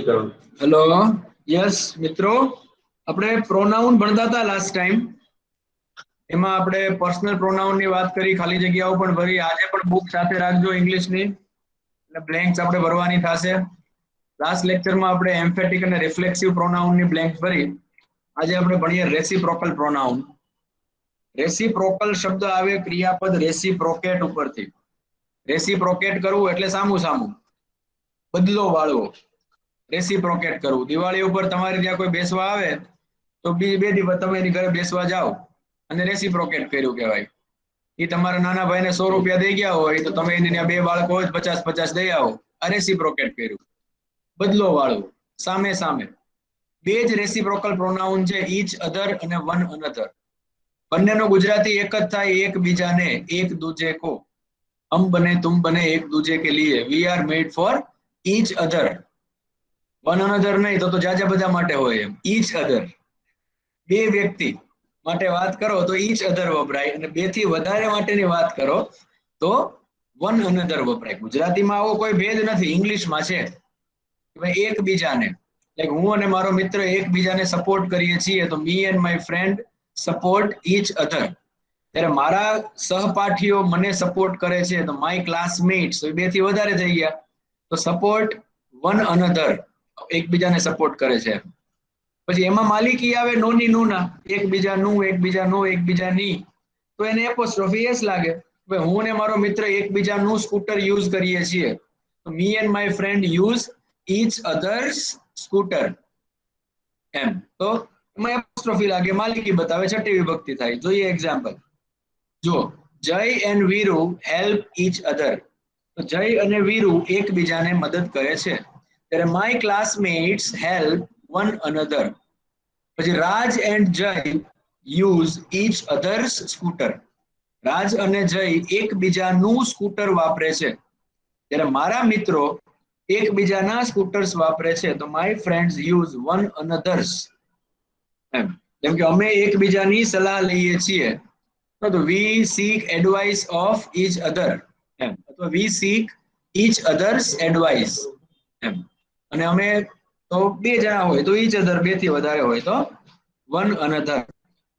Hello yes મિત્રો, આપણે pronoun ભણતા હતા લાસ્ટ ટાઈમ. એમાં આપણે પર્સનલ પ્રોનાઉન ની વાત કરી, ખાલી જગ્યાઓ પણ ભરી. આજે પણ બુક સાથે રાખજો ઇંગ્લિશની, એટલે બ્લેન્ક્સ આપણે ભરવાની થશે. લાસ્ટ લેક્ચરમાં આપણે એમ્ફેટિક અને રિફ્લેક્સિવ પ્રોનાઉન ની બ્લેન્ક્સ ભરી. આજે આપણે ભણીએ રેસિપ્રોકલ પ્રોનાઉન. રેસિપ્રોકલ શબ્દ આવે ક્રિયાપદ રેસિપ્રોકેટ ઉપરથી. રેસિપ્રોકેટ કરવું એટલે સામું સામું, બદલો વાળવો. રેસિપ્રોકેટ કરવું. દિવાળી ઉપર તમારે ત્યાં કોઈ બેસવા આવે તો બે દિવસ તમે એની ઘરે બેસવા જાઓ અને રેસિપ્રોકેટ કર્યું કહેવાય. એ તમારા નાના ભાઈને 100 રૂપિયા દઈ ગયા હોય તો તમે એને બે બાળકો હોય 50-50 દઈ આવો. આ રેસિપ્રોકેટ કર્યું, બદલો વાળવું, સામે સામે. બે જ રેસિપ્રોકલ પ્રોનાઉન છે, ઈચ અધર અને વન અનધર. બંનેનો ગુજરાતી એક જ થાય, એકબીજાને, એક દૂજે કો. હમ બને તુમ બને એક દૂજે કે લીએ, we are made for each other. One another નહીં તો જાજા બધા માટે હોય એમ. ઈચ અધર, બે વ્યક્તિ માટે વાત કરો તો ઈચ અધર વપરાય, અને બે થી વધારે માટેની વાત કરો તો વન અનધર વપરાય. ગુજરાતીમાં આવો કોઈ ભેદ નથી, ઇંગ્લિશમાં છે. એકબીજાને, લાઈક હું અને મારો મિત્ર એકબીજાને સપોર્ટ કરીએ છીએ તો me and my friend support each other. ત્યારે મારા સહપાઠીઓ મને સપોર્ટ કરે છે તો માય ક્લાસમેટ્સ, બે થી વધારે થઈ ગયા તો સપોર્ટ વન અનધર, એકબીજાને સપોર્ટ કરે છે. પછી એમાં માલિકી આવે નોની નુના, એકબીજા નું, એકબીજા નો, એકબીજા ની, તો એને એપોસ્ટ્રોફી એસ લાગે. હું ને મારો મિત્ર એકબીજાનું સ્કૂટર યુઝ કરીએ છીએ તો me and my friend use each others scooter એમ. તો એમાં એપોસ્ટ્રોફી લાગે, માલિકી બતાવે, છઠ્ઠી વિભક્તિ થાય. જોઈએ એક્ઝામ્પલ. જો જય and Viru help each other. તો જય અને વીરુ એકબીજાને મદદ કરે છે. ત્યારે my classmates help one another. પછી રાજ એન્ડ જય યુઝ ઈચ અધર્સ સ્કૂટર. રાજ અને જય એકબીજાનું સ્કૂટર વાપરે છે. ત્યારે મારા મિત્રો એકબીજાના સ્કૂટર્સ વાપરે છે તો માય ફ્રેન્ડ્સ યુઝ વન અનધર્સ એમ. જેમ કે અમે એકબીજાની સલાહ લઈએ છીએ તો વી સીક એડવાઇસ ઓફ ઈચ અધર એમ, અથવા વી સીક ઈચ અધર્સ એડવાઇસ એમ. અને અમે તો બે જણા હોય તો ઈચ અધર, બે થી વધારે હોય તો વન અનધર.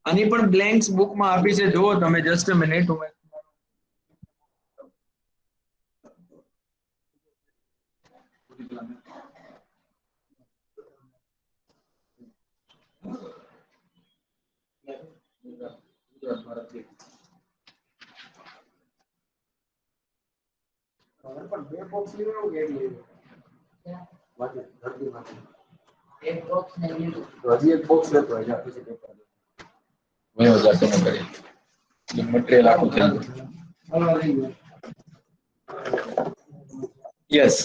આની પણ બ્લેન્ક્સ બુકમાં આપી છે, જુઓ તમે. જસ્ટ અ મિનિટ, બે બોક્સ લેવું કે એક બોક્સ ને હજી એક બોક્સ લેતો હોય મટીરિયલ આખું થઈ ગયું. યસ,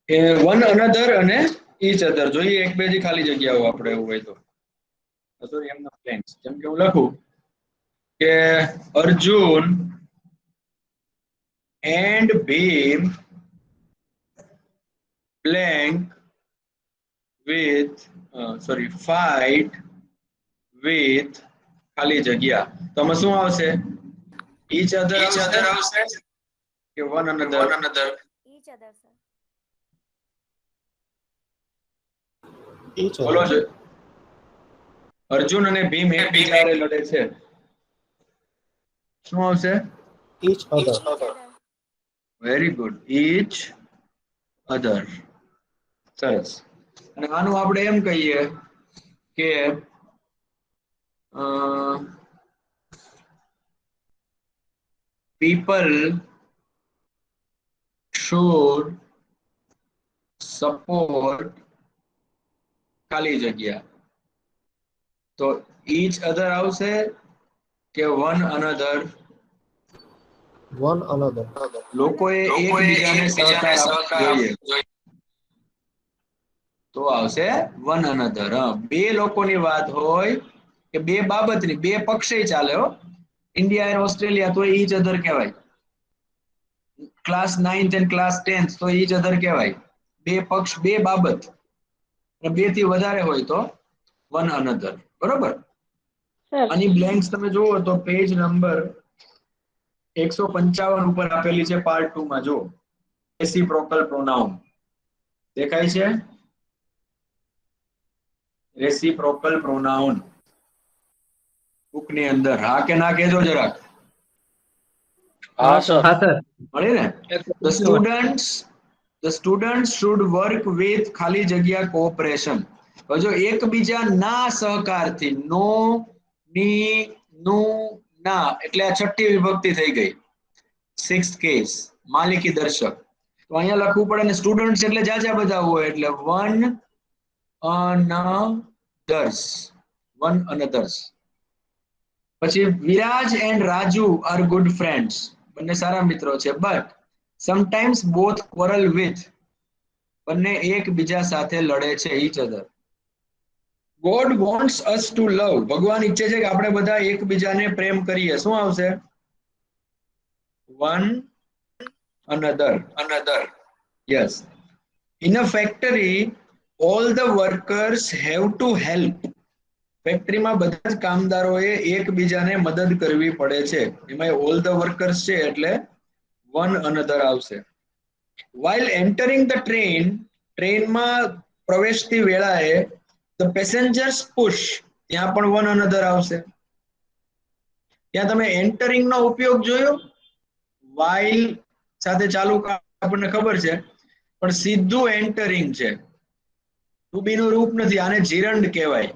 એ વન અનધર અને ઈચ અધર. જોઈએ એક બે ખાલી જગ્યાઓ આપણે એવું હોય તો. સોરી, એમના બ્લેન્ક્સ. જેમ કે હું લખું કે Arjun and Bhim blank with fight with ખાલી જગ્યા. તો આમાં શું આવશે? each other આવશે કે one another? each other sir. બોલો છે. અર્જુન અને ભીમ એકબીજા હારે લડે છે, શું આવશે? each other. Very good, each other. સરસ. અને આનું આપણે એમ કહીએ કે people should support ખાલી જગ્યા. તો each other આવશે કે one another? one another. લોકોએ એકબીજાને સહકાર આપવો જોઈએ તો આવશે one another. બે લોકોની વાત હોય કે બે બાબતની, બે પક્ષે ચાલે હો. ઇન્ડિયા અને ઓસ્ટ્રેલિયા તો each other કહેવાય. ક્લાસ 9th અને ક્લાસ 10th તો each other કહેવાય. બે પક્ષ, બે બાબત, બે થી વધારે હોય તો one another. બરોબર. આની બ્લેન્ક્સ તમે જુઓ તો પેજ નંબર 155 ઉપર આપેલી છે, પાર્ટ 2 માં. જો રેસિપ્રોકલ પ્રોનાઉન દેખાય છે. રેસિપ્રોકલ પ્રોનાઉન બુક ની અંદર હા કે ના કહેજો જરાક. હા સર. હા સર. મળી ને? The students should work with ખાલી જગ્યા cooperation. હવે જો એકબીજા ના સહકારથી નો ની નું ના એટલે આ છઠ્ઠી વિભક્તિ થઈ ગઈ. 6th કેસ માલિકી દર્શક. તો અહીંયા લખવું પડે ને સ્ટુડન્ટ્સ એટલે જ્યાં બધા હોય એટલે one another's. પછી Viraj and Raju are good friends. બંને સારા મિત્રો છે બટ સમટાઈમ્સ બોથ ક્વોરલ વિથ. બંને એકબીજા સાથે લડે છે each other. God wants us to love. ભગવાન ઈચ્છે છે કે આપણે બધા એકબીજાને પ્રેમ કરીએ. શું આવશે? One another. Yes. In a factory, all the workers have to help. ફેક્ટરીમાં બધા જ કામદારોએ એકબીજાને મદદ કરવી પડે છે. એમાં all the workers છે એટલે one another આવશે. While entering the train, ટ્રેનમાં પ્રવેશતી વેળાએ the passengers push. ત્યાં પણ one another આવશે. ત્યાં તમે entering નો ઉપયોગ જોયો? while સાથે ચાલુ આપણને ખબર છે પણ સીધું entering છે. to be નું રૂપ નથી. આને જીરંડ કહેવાય.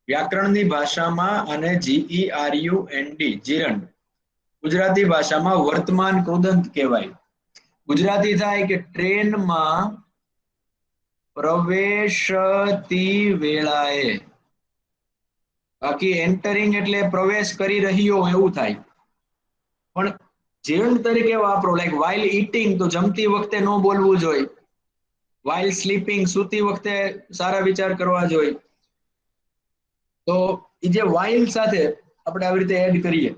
વ્યાકરણની ભાષામાં આને GERUND જીરંડ. ગુજરાતી ભાષામાં વર્તમાન કૃદંત કહેવાય. ગુજરાતી થાય કે ટ્રેનમાં પ્રવેશતી વેળાએ. બાકી એન્ટરિંગ એટલે પ્રવેશ કરી રહ્યો એવું થાય. પણ જીરંડ તરીકે વાપરો. લાઈક while eating તો જમતી વખતે ન બોલવું જોઈએ. while sleeping સૂતી વખતે સારા વિચાર કરવા જોઈએ. તો એ જે while સાથે આપણે આવી રીતે એડ કરીએ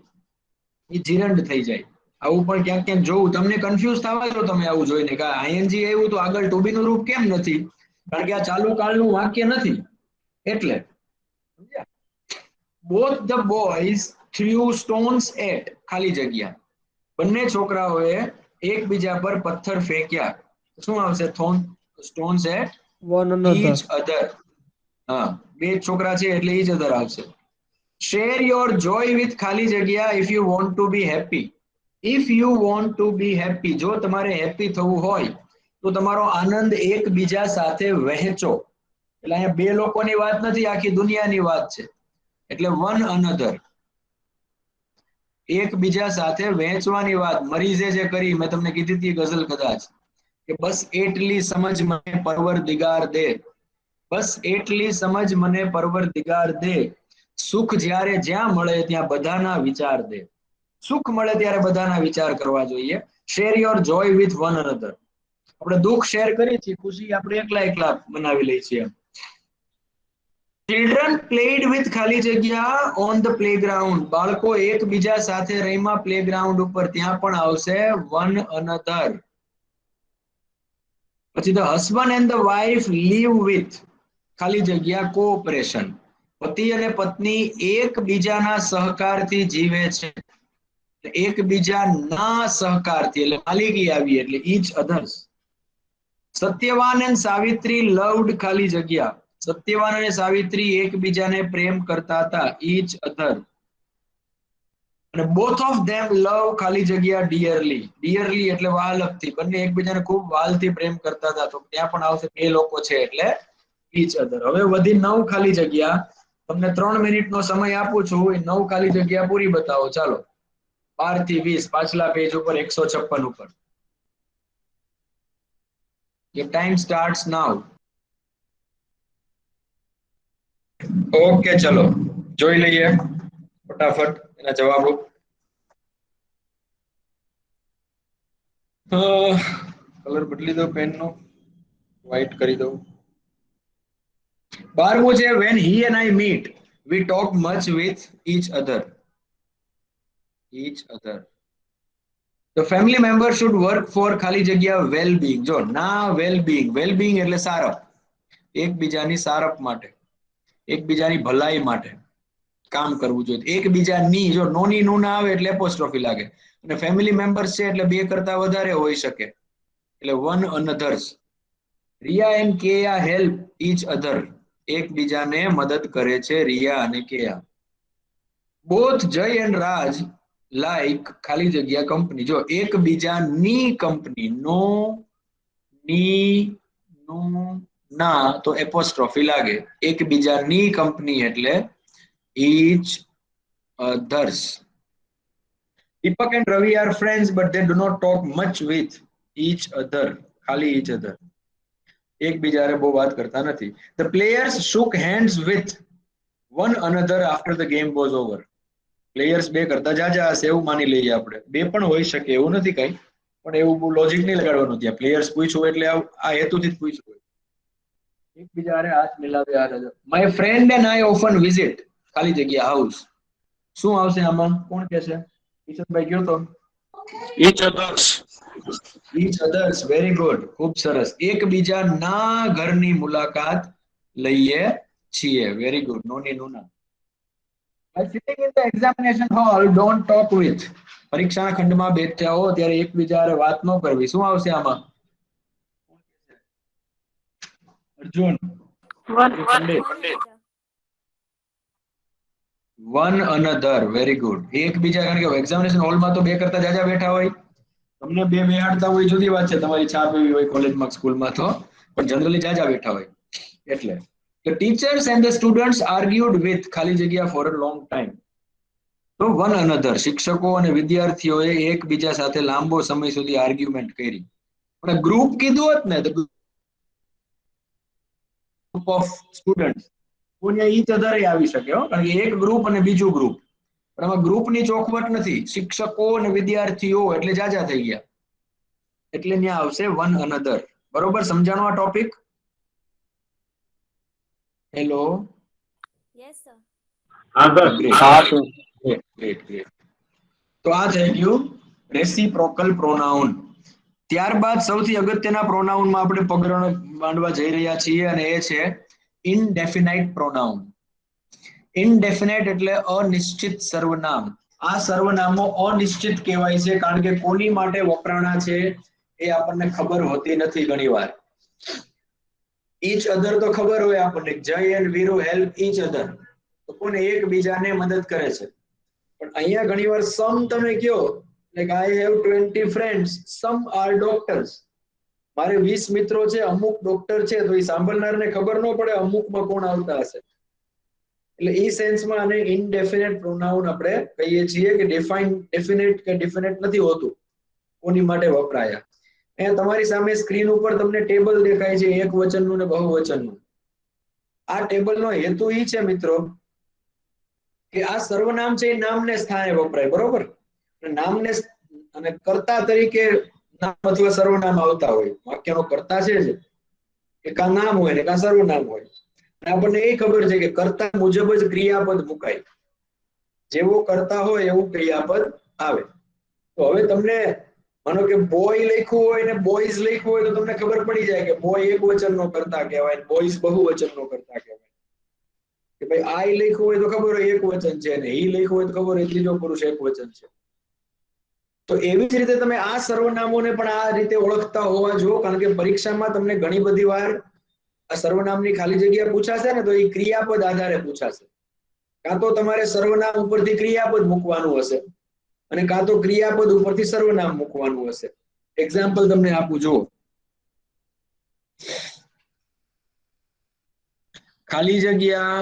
એ જીરંડ થઈ જાય. આવું પણ ક્યાંક ક્યાંક જોવું. તમને કન્ફ્યુઝ થવા જો તમે આવું જોઈને કે ING આવ્યું તો આગળ to be નું રૂપ કેમ નથી? કારણ કે આ ચાલુ કાળનું વાક્ય નથી એટલે. Both the boys threw stones at ખાલી જગ્યા. બંને છોકરાઓએ એકબીજા પર પથ્થર ફેંક્યા. શું આવશે? stones at One another. each other. હા, બે છોકરા છે એટલે each other આવશે. Share your joy with ખાલી જગ્યા if you want to be happy. If you want to be happy. જો તમારે હેપી થવું હોય તો તમારો આનંદ એકબીજા સાથે વહેંચો. એટલે અહીંયા બે લોકોની વાત નથી, આખી દુનિયાની વાત છે. એટલે one another. એકબીજા સાથે વહેંચવાની વાત. મરીઝે જે કરી મેં તમને કીધી હતી ગઝલ કદાચ કે બસ એટલી સમજ મને પરવરદિગાર દે. બસ એટલી સમજ મને પરવરદિગાર દે. સુખ જ્યારે જ્યાં મળે ત્યાં બધાના વિચાર દે. સુખ મળે ત્યારે બધાના વિચાર કરવા જોઈએ. Share your Joy with one another. આપણે દુઃખ શેર કરીએ છીએ, ખુશી આપણે એકલા એકલા બનાવી લઈએ છીએ. ચિલ્ડ્રન પ્લેડ વિથ ખાલી જગ્યા ઓન ધ પ્લેગ્રાઉન્ડ. બાળકો એકબીજા સાથે રમ્યા પ્લેગ્રાઉન્ડ ઉપર. ત્યાં પણ આવશે વન અનધર. પછી the husband and the wife live with ખાલી જગ્યા કોઓપરેશન. પતિ અને પત્ની એકબીજાના સહકારથી જીવે છે. એકબીજાના સહકારથી એટલે માલિકી આવી એટલે each others. Satyavan and Savitri loved ખાલી જગ્યા. સત્યવાન અને સાવિત્રી એકબીજાને પ્રેમ કરતા હતા each other. અને both of them love ખાલી જગ્યા dearly. dearly એટલે વાલકથી. બંને એકબીજાને ખૂબ વાલથી પ્રેમ કરતા હતા. તો ત્યાં પણ આવશે બે લોકો છે એટલે each other. હવે વધી 9 ખાલી જગ્યા. તમને 3 મિનિટનો સમય આપું છું. એ 9 ખાલી જગ્યા પૂરી બતાવો. ચાલો 12 થી 20 પાછલા પેજ ઉપર 156 ઉપર. Your time starts now. Okay ચલો જોઈ લઈએ ફટાફટ એના જવાબો. કલર બદલી દો પેનનો, વ્હાઈટ કરી દઉં. 12મું છે when he and I meet we talk much with each other. The family member should work for ખાલી જગ્યા well being. જો ના well being એટલે સારપ. એકબીજાની સારપ માટે, એકબીજાની ભલાઈ માટે કામ કરવું જોઈએ. એકબીજાની જો નોની નું ના આવે એટલે એપોસ્ટ્રોફી લાગે. અને ફેમિલી મેમ્બર્સ છે એટલે બે કરતા વધારે હોઈ શકે એટલે one anothers. Riya and Keya help each other. એકબીજાને મદદ કરે છે રિયા અને Keya. Both Jay and Raj like ખાલી જગ્યા કંપની. જો એકબીજાની કંપની, નો ની નું ના તો એપોસ્ટ્રોફી લાગે. એકબીજાની કંપની એટલે each others. Deepak and Ravi are friends, but they do not talk much with each other. ખાલી each other. એકબીજાને બહુ વાત કરતા નથી. The players shook hands with one another after the game was over. Players બે કરતા જાજા હશે એવું માની લઈએ આપણે. બે પણ હોઈ શકે એવું નથી કઈ, પણ એવું લોજિક નહીં લગાડવાનું ત્યાં. પ્લેયર્સ પૂછ્યું એટલે આ હેતુથી જ પૂછ્યું હોય. એકબીજાને હાથ મિલાવ્યા હતા. My friend and I often visit ખાલી જગ્યા હાઉસ. શું આવશે આમાં? કોણ કહેશે? કિશનભાઈ કયો તો. each others. Each others, very good, ખૂબ સરસ. એકબીજાના ઘરની મુલાકાત લઈએ છીએ. Very good. નોની નુના. By sitting in the examination hall, don't talk with. પરીક્ષાના ખંડમાં બેઠા હો ત્યારે એકબીજા હારે વાત ન કરવી. શું આવશે આમાં? Arjun. One another. Very good. એકબીજા, કારણ કે એક્ઝામિનેશન હોલમાં તો બે કરતા જાજા બેઠા હોય. તમને બે બેહાડતા હોય જુદી વાત છે, તમારી છાપ એવી હોય કોલેજમાં સ્કૂલમાં તો, પણ જનરલી જાજા બેઠા હોય એટલે. The teachers and the students argued with ખાલી જગ્યા for a long time. તો વન અનધર, શિક્ષકો અને વિદ્યાર્થીઓએ એકબીજા સાથે લાંબો સમય સુધી આર્ગ્યુમેન્ટ કરી. પણ ગ્રુપ કીધું હોત ને, તો group of students, each other આવી શકે હો, કારણ કે એક ગ્રુપ અને બીજું ગ્રુપ. પણ આમાં ગ્રુપની ચોખવટ નથી. શિક્ષકો અને વિદ્યાર્થીઓ એટલે જાજા થઈ ગયા, એટલે ત્યાં આવશે વન અનધર. બરોબર સમજાણો આ ટોપિક? હેલો. Yes, sir. તો આ થઈ ગયું રેસિપ્રોકલ પ્રોનાઉન. ત્યારબાદ સૌથી અગત્યના પ્રોનાઉનમાં આપણે પગરણ માંડવા જઈ રહ્યા છીએ, અને એ છે ઇનડેફિનાઇટ પ્રોનાઉન. ઇનડેફિનાઇટ એટલે અનિશ્ચિત સર્વનામ. આ સર્વનામો અનિશ્ચિત કહેવાય છે, કારણ કે કોની માટે વપરાણા છે એ આપણને ખબર હોતી નથી ઘણીવાર. ઈચ અધર તો ખબર હોય આપણને, જય and Viru help each other, તો કોને એકબીજાને મદદ કરે છે. પણ અહીંયા ઘણીવાર સમ તમે કયો, like I have 20 friends, some are doctors. મારે 20 મિત્રો છે, અમુક ડોક્ટર છે, તો એ સાંભળનારને ખબર ન પડે અમુકમાં કોણ આવતા હશે. એટલે એ સેન્સમાં આને ઇનડેફિનેટ પ્રોનાઉન આપણે કહીએ છીએ, કે ડેફિનેટ કે ડિફિનેટ નથી હોતું કોની માટે વપરાયા. અહીંયા તમારી સામે સ્ક્રીન ઉપર તમને ટેબલ દેખાય છે, એક વચનનું ને બહુવચનનું. આ ટેબલનો હેતુ એ છે મિત્રો, કે આ સર્વનામ છે એ નામને સ્થાને વપરાય, બરોબર? નામને અને કર્તા તરીકે નામ અથવા સર્વનામ આવતા હોય. વાક્યનો કર્તા છે એ કા નામ હોય ને કા સર્વનામ હોય. આપણને એ ખબર છે કે કર્તા મુજબ જ ક્રિયાપદ મુકાય, જેવો કર્તા હોય એવું ક્રિયાપદ આવે. તો હવે તમને માનો કે બોય લખ્યું હોય ને બોયઝ લખ્યું હોય, તો તમને ખબર પડી જાય કે બોય એક વચનનો કર્તા કહેવાય, બોયઝ બહુવચનનો કર્તા કહેવાય. કે ભાઈ આઈ લખ્યું હોય તો ખબર હોય એક વચન છે, ને ઈ લખ્યું હોય તો ખબર હોય ત્રીજો પુરુષ એક વચન છે. તો એવી જ રીતે તમે આ સર્વનામોને પણ આ રીતે ઓળખતા હોવા જો, કારણ કે પરીક્ષામાં તમને ઘણી બધી વાર આ સર્વનામની ખાલી જગ્યા પૂછાશે ને, તો એ ક્રિયાપદ આધારે પૂછાશે. કાં તો તમારે સર્વનામ ઉપરથી ક્રિયાપદ મૂકવાનું હશે, અને કાં તો ક્રિયાપદ ઉપરથી સર્વનામ મૂકવાનું હશે. એક્ઝામ્પલ તમને આપું જો. ખાલી જગ્યા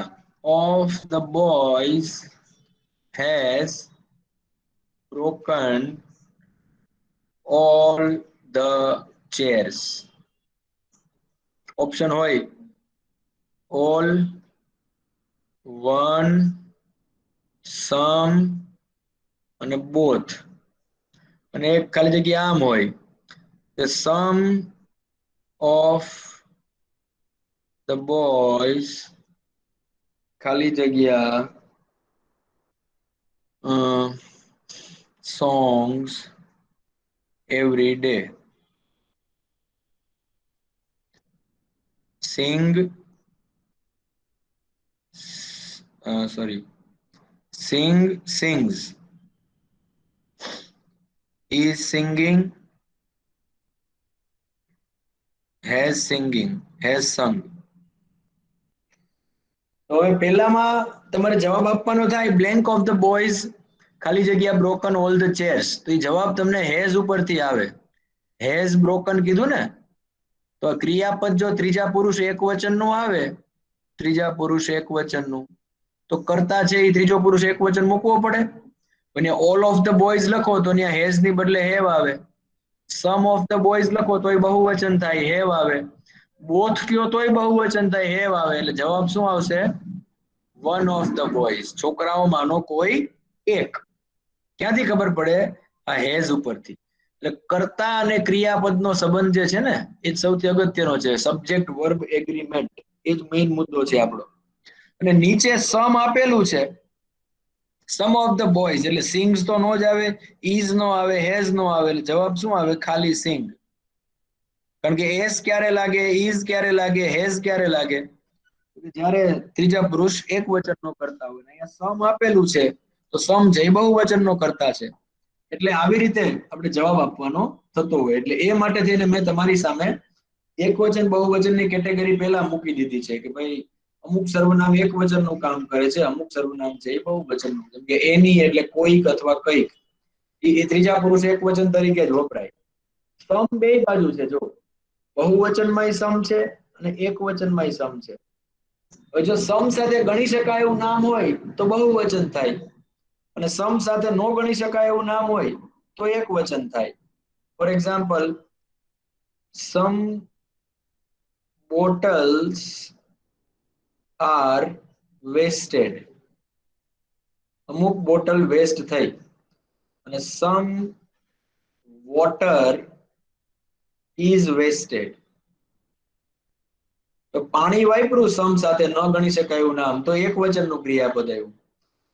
of the boys has broken all the chairs. Option હોય all, one, some અને both. અને એક ખાલી જગ્યા આમ હોય, the sum of the boys ખાલી જગ્યા songs every day. Sing sings, is singing, has singing, has sung. તો હવે પહેલામાં તમારે જવાબ આપવાનો થાય બ્લેન્ક ઓફ ધ બોયઝ ખાલી જગ્યા બ્રોકન ઓલ ધ ચેર્સ. તો એ જવાબ તમને હેઝ ઉપરથી આવે. હેઝ બ્રોકન કીધું ને, તો ક્રિયાપદ જો ત્રીજા પુરુષ એક વચનનું આવે, ત્રીજા પુરુષ એક વચનનું, તો કરતા છે એ ત્રીજો પુરુષ એક વચન મૂકવો પડે. અને ઓલ ઓફ ધ બોયઝ લખો તો ત્યાં હેઝ ની બદલે હેવ આવે. સમ ઓફ ધ બોયઝ લખો તોય બહુવચન થાય, હેવ આવે. બોથ કયો તોય બહુવચન થાય, હેવ આવે. એટલે જવાબ શું આવશે? વન ઓફ ધ બોયઝ, છોકરાઓમાંનો કોઈ એક. ક્યાંથી ખબર પડે? આ હેઝ ઉપરથી. એટલે કર્તા અને ક્રિયાપદનો સંબંધ જે છે ને, એ સૌથી અગત્યનો છે. સબ્જેક્ટ વર્બ એગ્રીમેન્ટ, એ જ મેઇન મુદ્દો છે આપણો. અને નીચે સમ આપેલું છે, સમ ઓફ ધ બોયઝ, એટલે સિંગ્સ તો નો જ આવે, ઇઝ નો આવે, હેઝ નો આવે. એટલે જવાબ શું આવે? ખાલી સિંગ. કારણ કે એસ ક્યારે લાગે, ઇઝ ક્યારે લાગે, હેઝ ક્યારે લાગે? જ્યારે ત્રીજા પુરુષ એક વચનનો કરતા હોય. અહીંયા સમ આપેલું છે, તો સમ છે એ બહુવચનનો કરતા છે. એટલે આવી રીતે આપણે જવાબ આપવાનો થતો હોય. એટલે એ માટે થઈને મેં તમારી સામે એક વચન બહુવચનની કેટેગરી પહેલા મૂકી દીધી છે કે ભાઈ અમુક સર્વનામ એક વચનનું કામ કરે છે, અમુક સર્વનામ છે એ બહુવચનનું. જેમ કે એની એટલે કોઈક અથવા કંઈક, એ ત્રીજા પુરુષ એક વચન તરીકે જ વપરાય. સમ બે બાજુ છે, જો બહુવચનમાંય સમ છે અને એક વચનમાંય સમ છે. હવે જો સમ સાથે ગણી શકાય એવું નામ હોય તો બહુવચન થાય, અને સમ સાથે ન ગણી શકાય એવું નામ હોય તો એક વચન થાય. For example, some bottles are wasted, અમુક બોટલ વેસ્ટ થઈ. અને સમ વોટર ઇઝ વેસ્ટેડ. તો પાણી વાપર્યું સમ સાથે ન ગણી શકાય એવું નામ, તો એક વચનનું ક્રિયાપદ આવ્યું.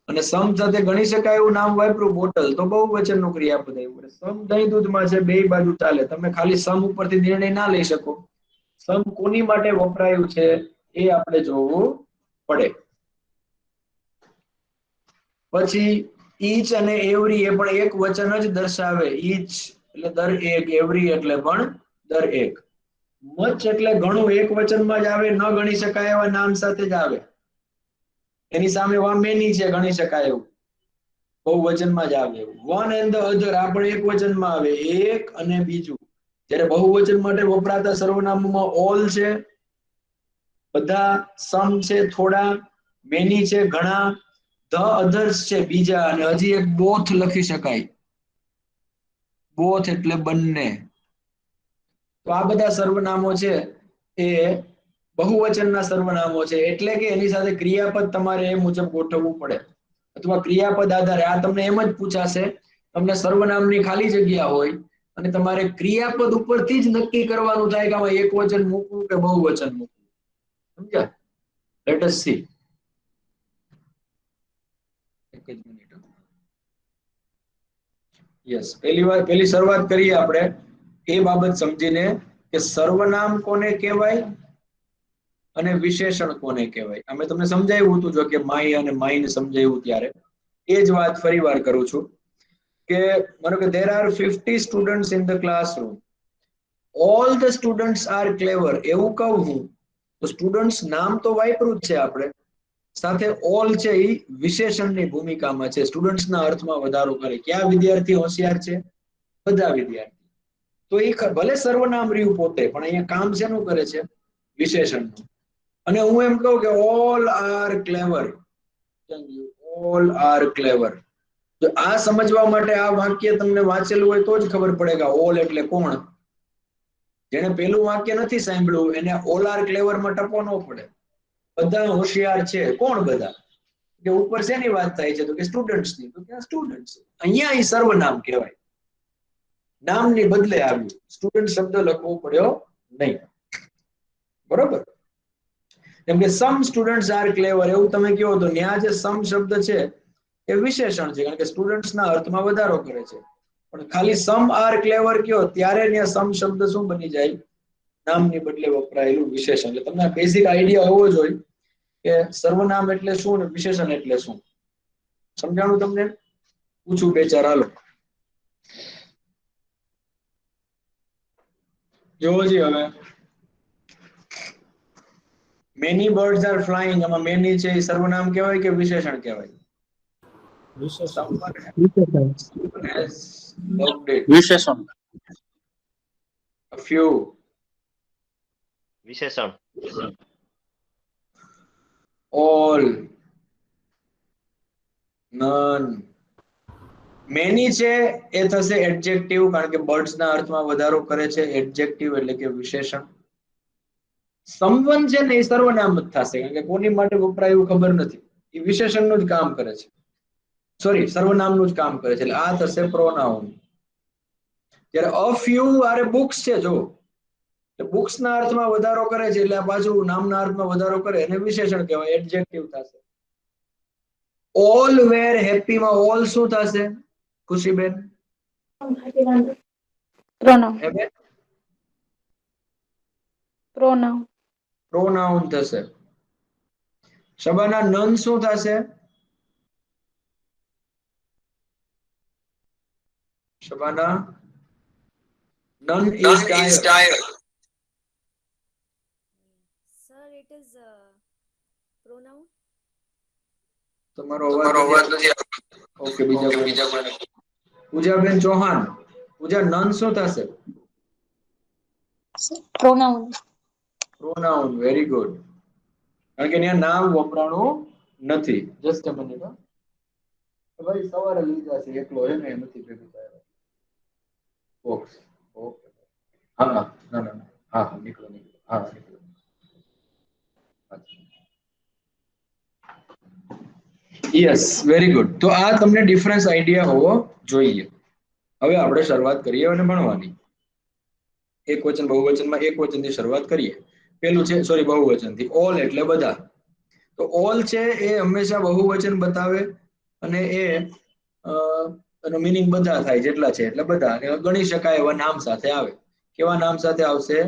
અને સમ સાથે ગણી શકાય એવું નામ વાપર્યું બોટલ, તો બહુવચનનું ક્રિયાપદ આવ્યું. સમ દહીં દૂધમાં છે, બે બાજુ ચાલે. તમે ખાલી સમ ઉપરથી નિર્ણય ના લઈ શકો. સમ કોની માટે વપરાયું છે એ આપણે જોવું પડે. પછી ઈચ અને એવરી, એ પણ એક વચન જ દર્શાવે. ઈચ એટલે દરેક, એવરી એટલે પણ દરેક. મચ એટલે ઘણું, એક વચનમાં જ આવે, ન ગણી શકાય એવા નામ સાથે જ આવે. એની સામે મેની છે, ગણી શકાય એવું, બહુવચનમાં જ આવે એવું. વન એન્ડ ધ અધર, આ પણ એક વચનમાં આવે, એક અને બીજું. જ્યારે બહુવચન માટે વપરાતા સર્વનામોમાં ઓલ છે, બધા, સમ છે થોડા, મેની છે ઘણા, ધ અધર્સ છે બીજા, અને હજી એક બોથ લખી શકાય. બોથ એટલે બંને. તો આ બધા સર્વનામો છે એ બહુવચનના સર્વનામો છે, એટલે કે એની સાથે ક્રિયાપદ તમારે એ મુજબ ગોઠવવું પડે. અથવા ક્રિયાપદ આધારે. આ તમને એમ જ પૂછાશે, તમને સર્વનામની ખાલી જગ્યા હોય અને તમારે ક્રિયાપદ ઉપરથી જ નક્કી કરવાનું થાય કે આમાં એક વચન મૂકવું કે બહુવચન મૂકવું. સમજ્યા? Let S C. એક જ મિનિટ. યસ, પહેલી શરૂઆત કરીએ આપણે એ બાબત સમજીને કે સર્વનામ કોને કહેવાય અને વિશેષણ કોને કહેવાય. અમે તમને સમજાવ્યું હતું, જો કે માય અને માઇન સમજાવ્યું ત્યારે. એ જ વાત ફરી વાર કરું છું કે માનો કે there are 50 students in the classroom, all the students are clever, એવું કહું હું તો સ્ટુડન્ટ્સ નામ તો વાપર્યું જ છે આપણે, સાથે ઓલ છે એ વિશેષણની ભૂમિકામાં છે, સ્ટુડન્ટ્સના અર્થમાં વધારો કરે. ક્યાં વિદ્યાર્થી હોશિયાર છે? બધા વિદ્યાર્થી. તો એ ભલે સર્વનામ રહ્યું પોતે, પણ અહીંયા કામ શેનું કરે છે? વિશેષણનું. અને હું એમ કહું કે all are clever, all are clever. તો આ સમજવા માટે આ વાક્ય તમને વાંચેલું હોય તો જ ખબર પડે કે ઓલ એટલે કોણ. જેને પેલું વાક્ય નથી સાંભળ્યું એને ઓલ આર ક્લેવરમાં ટપો ન પડે. બધા હોશિયાર છે. કોણ બધા? કે ઉપર શેની વાત થાય છે? તો કે સ્ટુડન્ટ્સની. તો કે સ્ટુડન્ટ્સ અહીંયા એ સર્વનામ કહેવાય, નામની બદલે આવ્યું. સ્ટુડન્ટ શબ્દ લખવો પડ્યો નહીં. બરોબર? કેમ કે સમ સ્ટુડન્ટ્સ આર ક્લેવર એવું તમે કહો તો ત્યાં જે સમ શબ્દ છે એ વિશેષણ છે, કારણ કે સ્ટુડન્ટ્સના અર્થમાં વધારો કરે છે. પણ ખાલી સમ આર ક્લેવર કયો ત્યારે ત્યાં સમ શબ્દ શું બની જાય? નામની બદલે વપરાયેલું વિશેષણ. એટલે તમને બેઝિક આઈડિયા હોવો જોઈએ કે સર્વનામ એટલે શું અને વિશેષણ એટલે શું. સમજાણું તમને? પૂછું બે ચાર, હાલો. જોવો જી હવે મેની બર્ડ્સ આર ફ્લાઇંગ, આમાં મેની છે એ સર્વનામ કહેવાય કે વિશેષણ કહેવાય? વિશેષણ. Someone has loved it. વિશેષણ. A few. વિશેષણ. All. None. મેની છે એ થશે એડજેક્ટિવ, કારણ કે બર્ડ્સ ના અર્થમાં વધારો કરે છે. એડજેક્ટિવ એટલે કે વિશેષણ. સમવન છે ને એ સર્વનામ જ થશે, કારણ કે કોની માટે વપરાય એવું ખબર નથી. એ વિશેષણનું જ કામ કરે છે, સોરી સર્વનામનું જ કામ કરે છે. એટલે આ થશે પ્રોનાઉન. જ્યારે અ ફ્યુ આરે બુક્સ છે, જો બુક્સ ના અર્થમાં વધારો કરે છે એટલે આ પાછું નામના અર્થમાં વધારો કરે એને વિશેષણ કહેવાય, એડજેક્ટિવ થશે. ઓલ વેર હેપી માં ઓલ શું થશે ખુશીબેન? pronoun હે? pronoun પ્રોનાઉન થશે. શબાના નન શું થશે? Shabana none is tired. Sir, it is pronoun. તમારો અવાજ નથી આવતો. ઓકે, બીજા કોઈ. પૂજાબેન ચૌહાણ, પૂજા નન શું થશે? pronoun pronoun. વેરી ગુડ, કારણ કે અહીંયા નામ વપરાણું નથી. Just a minute. ભાઈ સવારે લીધા છે એકલો હે ને, નથી ભેગું થયા. બોક્સ. ઓકે. હા ના ના ના, હા નીકળો હા નીકળો. Yes, very good. તો આ તમને ડિફરન્સ આઈડિયા હોવો જોઈએ. હવે આપણે શરૂઆત કરીએ અને ભણવાની. એક વચન બહુવચનમાં એક વચનથી શરૂઆત કરીએ. પેલું છે, સોરી બહુવચનથી. ઓલ એટલે બધા. તો ઓલ છે એ હંમેશા બહુવચન બતાવે અને એનો મીનિંગ બધા થાય, જેટલા છે એટલે બધા. અને ગણી શકાય એવા નામ સાથે આવે. કેવા નામ સાથે આવશે?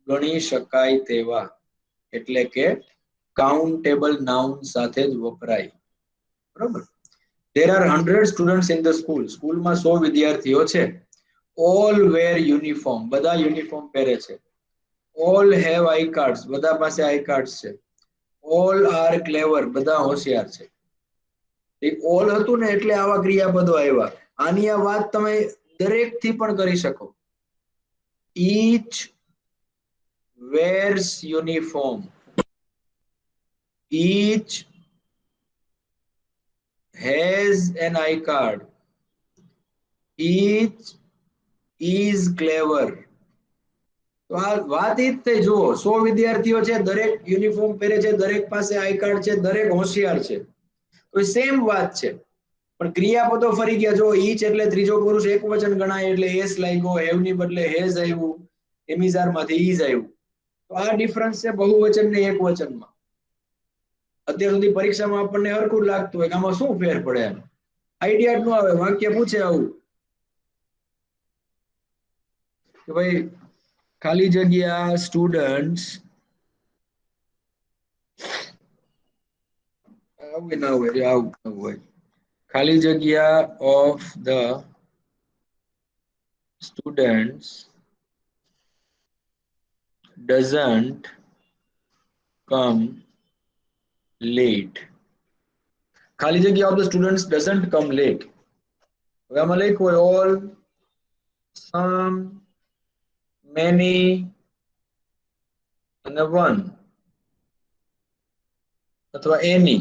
ગણી શકાય તેવા, એટલે કે કાઉન્ટેબલ નાઉન સાથે જ વપરાય. બરોબર. There are 100 students in the school. સ્કૂલમાં 100 વિદ્યાર્થીઓ છે. All wear uniform. બધા યુનિફોર્મ પહેરે છે. All have I cards. બધા પાસે આઈ કાર્ડ્સ છે. All are clever. બધા હોશિયાર છે. એ ઓલ હતું ને એટલે આવા ક્રિયાપદો આવ્યા. આની આ વાત તમે દરેક થી પણ કરી શકો. Each wears uniform. Each has an I card. Each is clever. તો આ વાત એ જ થઈ. જુઓ, 100 વિદ્યાર્થીઓ છે, દરેક યુનિફોર્મ પહેરે છે, દરેક પાસે આઈ કાર્ડ છે, દરેક હોશિયાર છે. તો સેમ વાત છે, પણ ક્રિયાપદો ફરી ગયા. જો ઈચ એટલે ત્રીજો પુરુષ એક વચન ગણાય એટલે એસ લાગ્યો, હેવ ની બદલે હેઝ આવ્યું, એમિઝાર માંથી ઈઝ આવ્યું. તો આ ડિફરન્સ છે બહુવચન ને એક વચનમાં. અત્યાર સુધી પરીક્ષામાં આપણને હરખું લાગતું હોય કે આમાં શું ફેર પડે, એમ આઈડિયા જ ન આવે. વાક્ય પૂછે આવું કે ભાઈ ખાલી જગ્યા સ્ટુડન્ટ્સ, આવું ના હોય, આવું ના હોય. ખાલી જગ્યા of the students doesn't come late. ખાલી જગ્યા of the students doesn't come late. હવે આમાં લખ્યું હોય all, some, many અને one અથવા any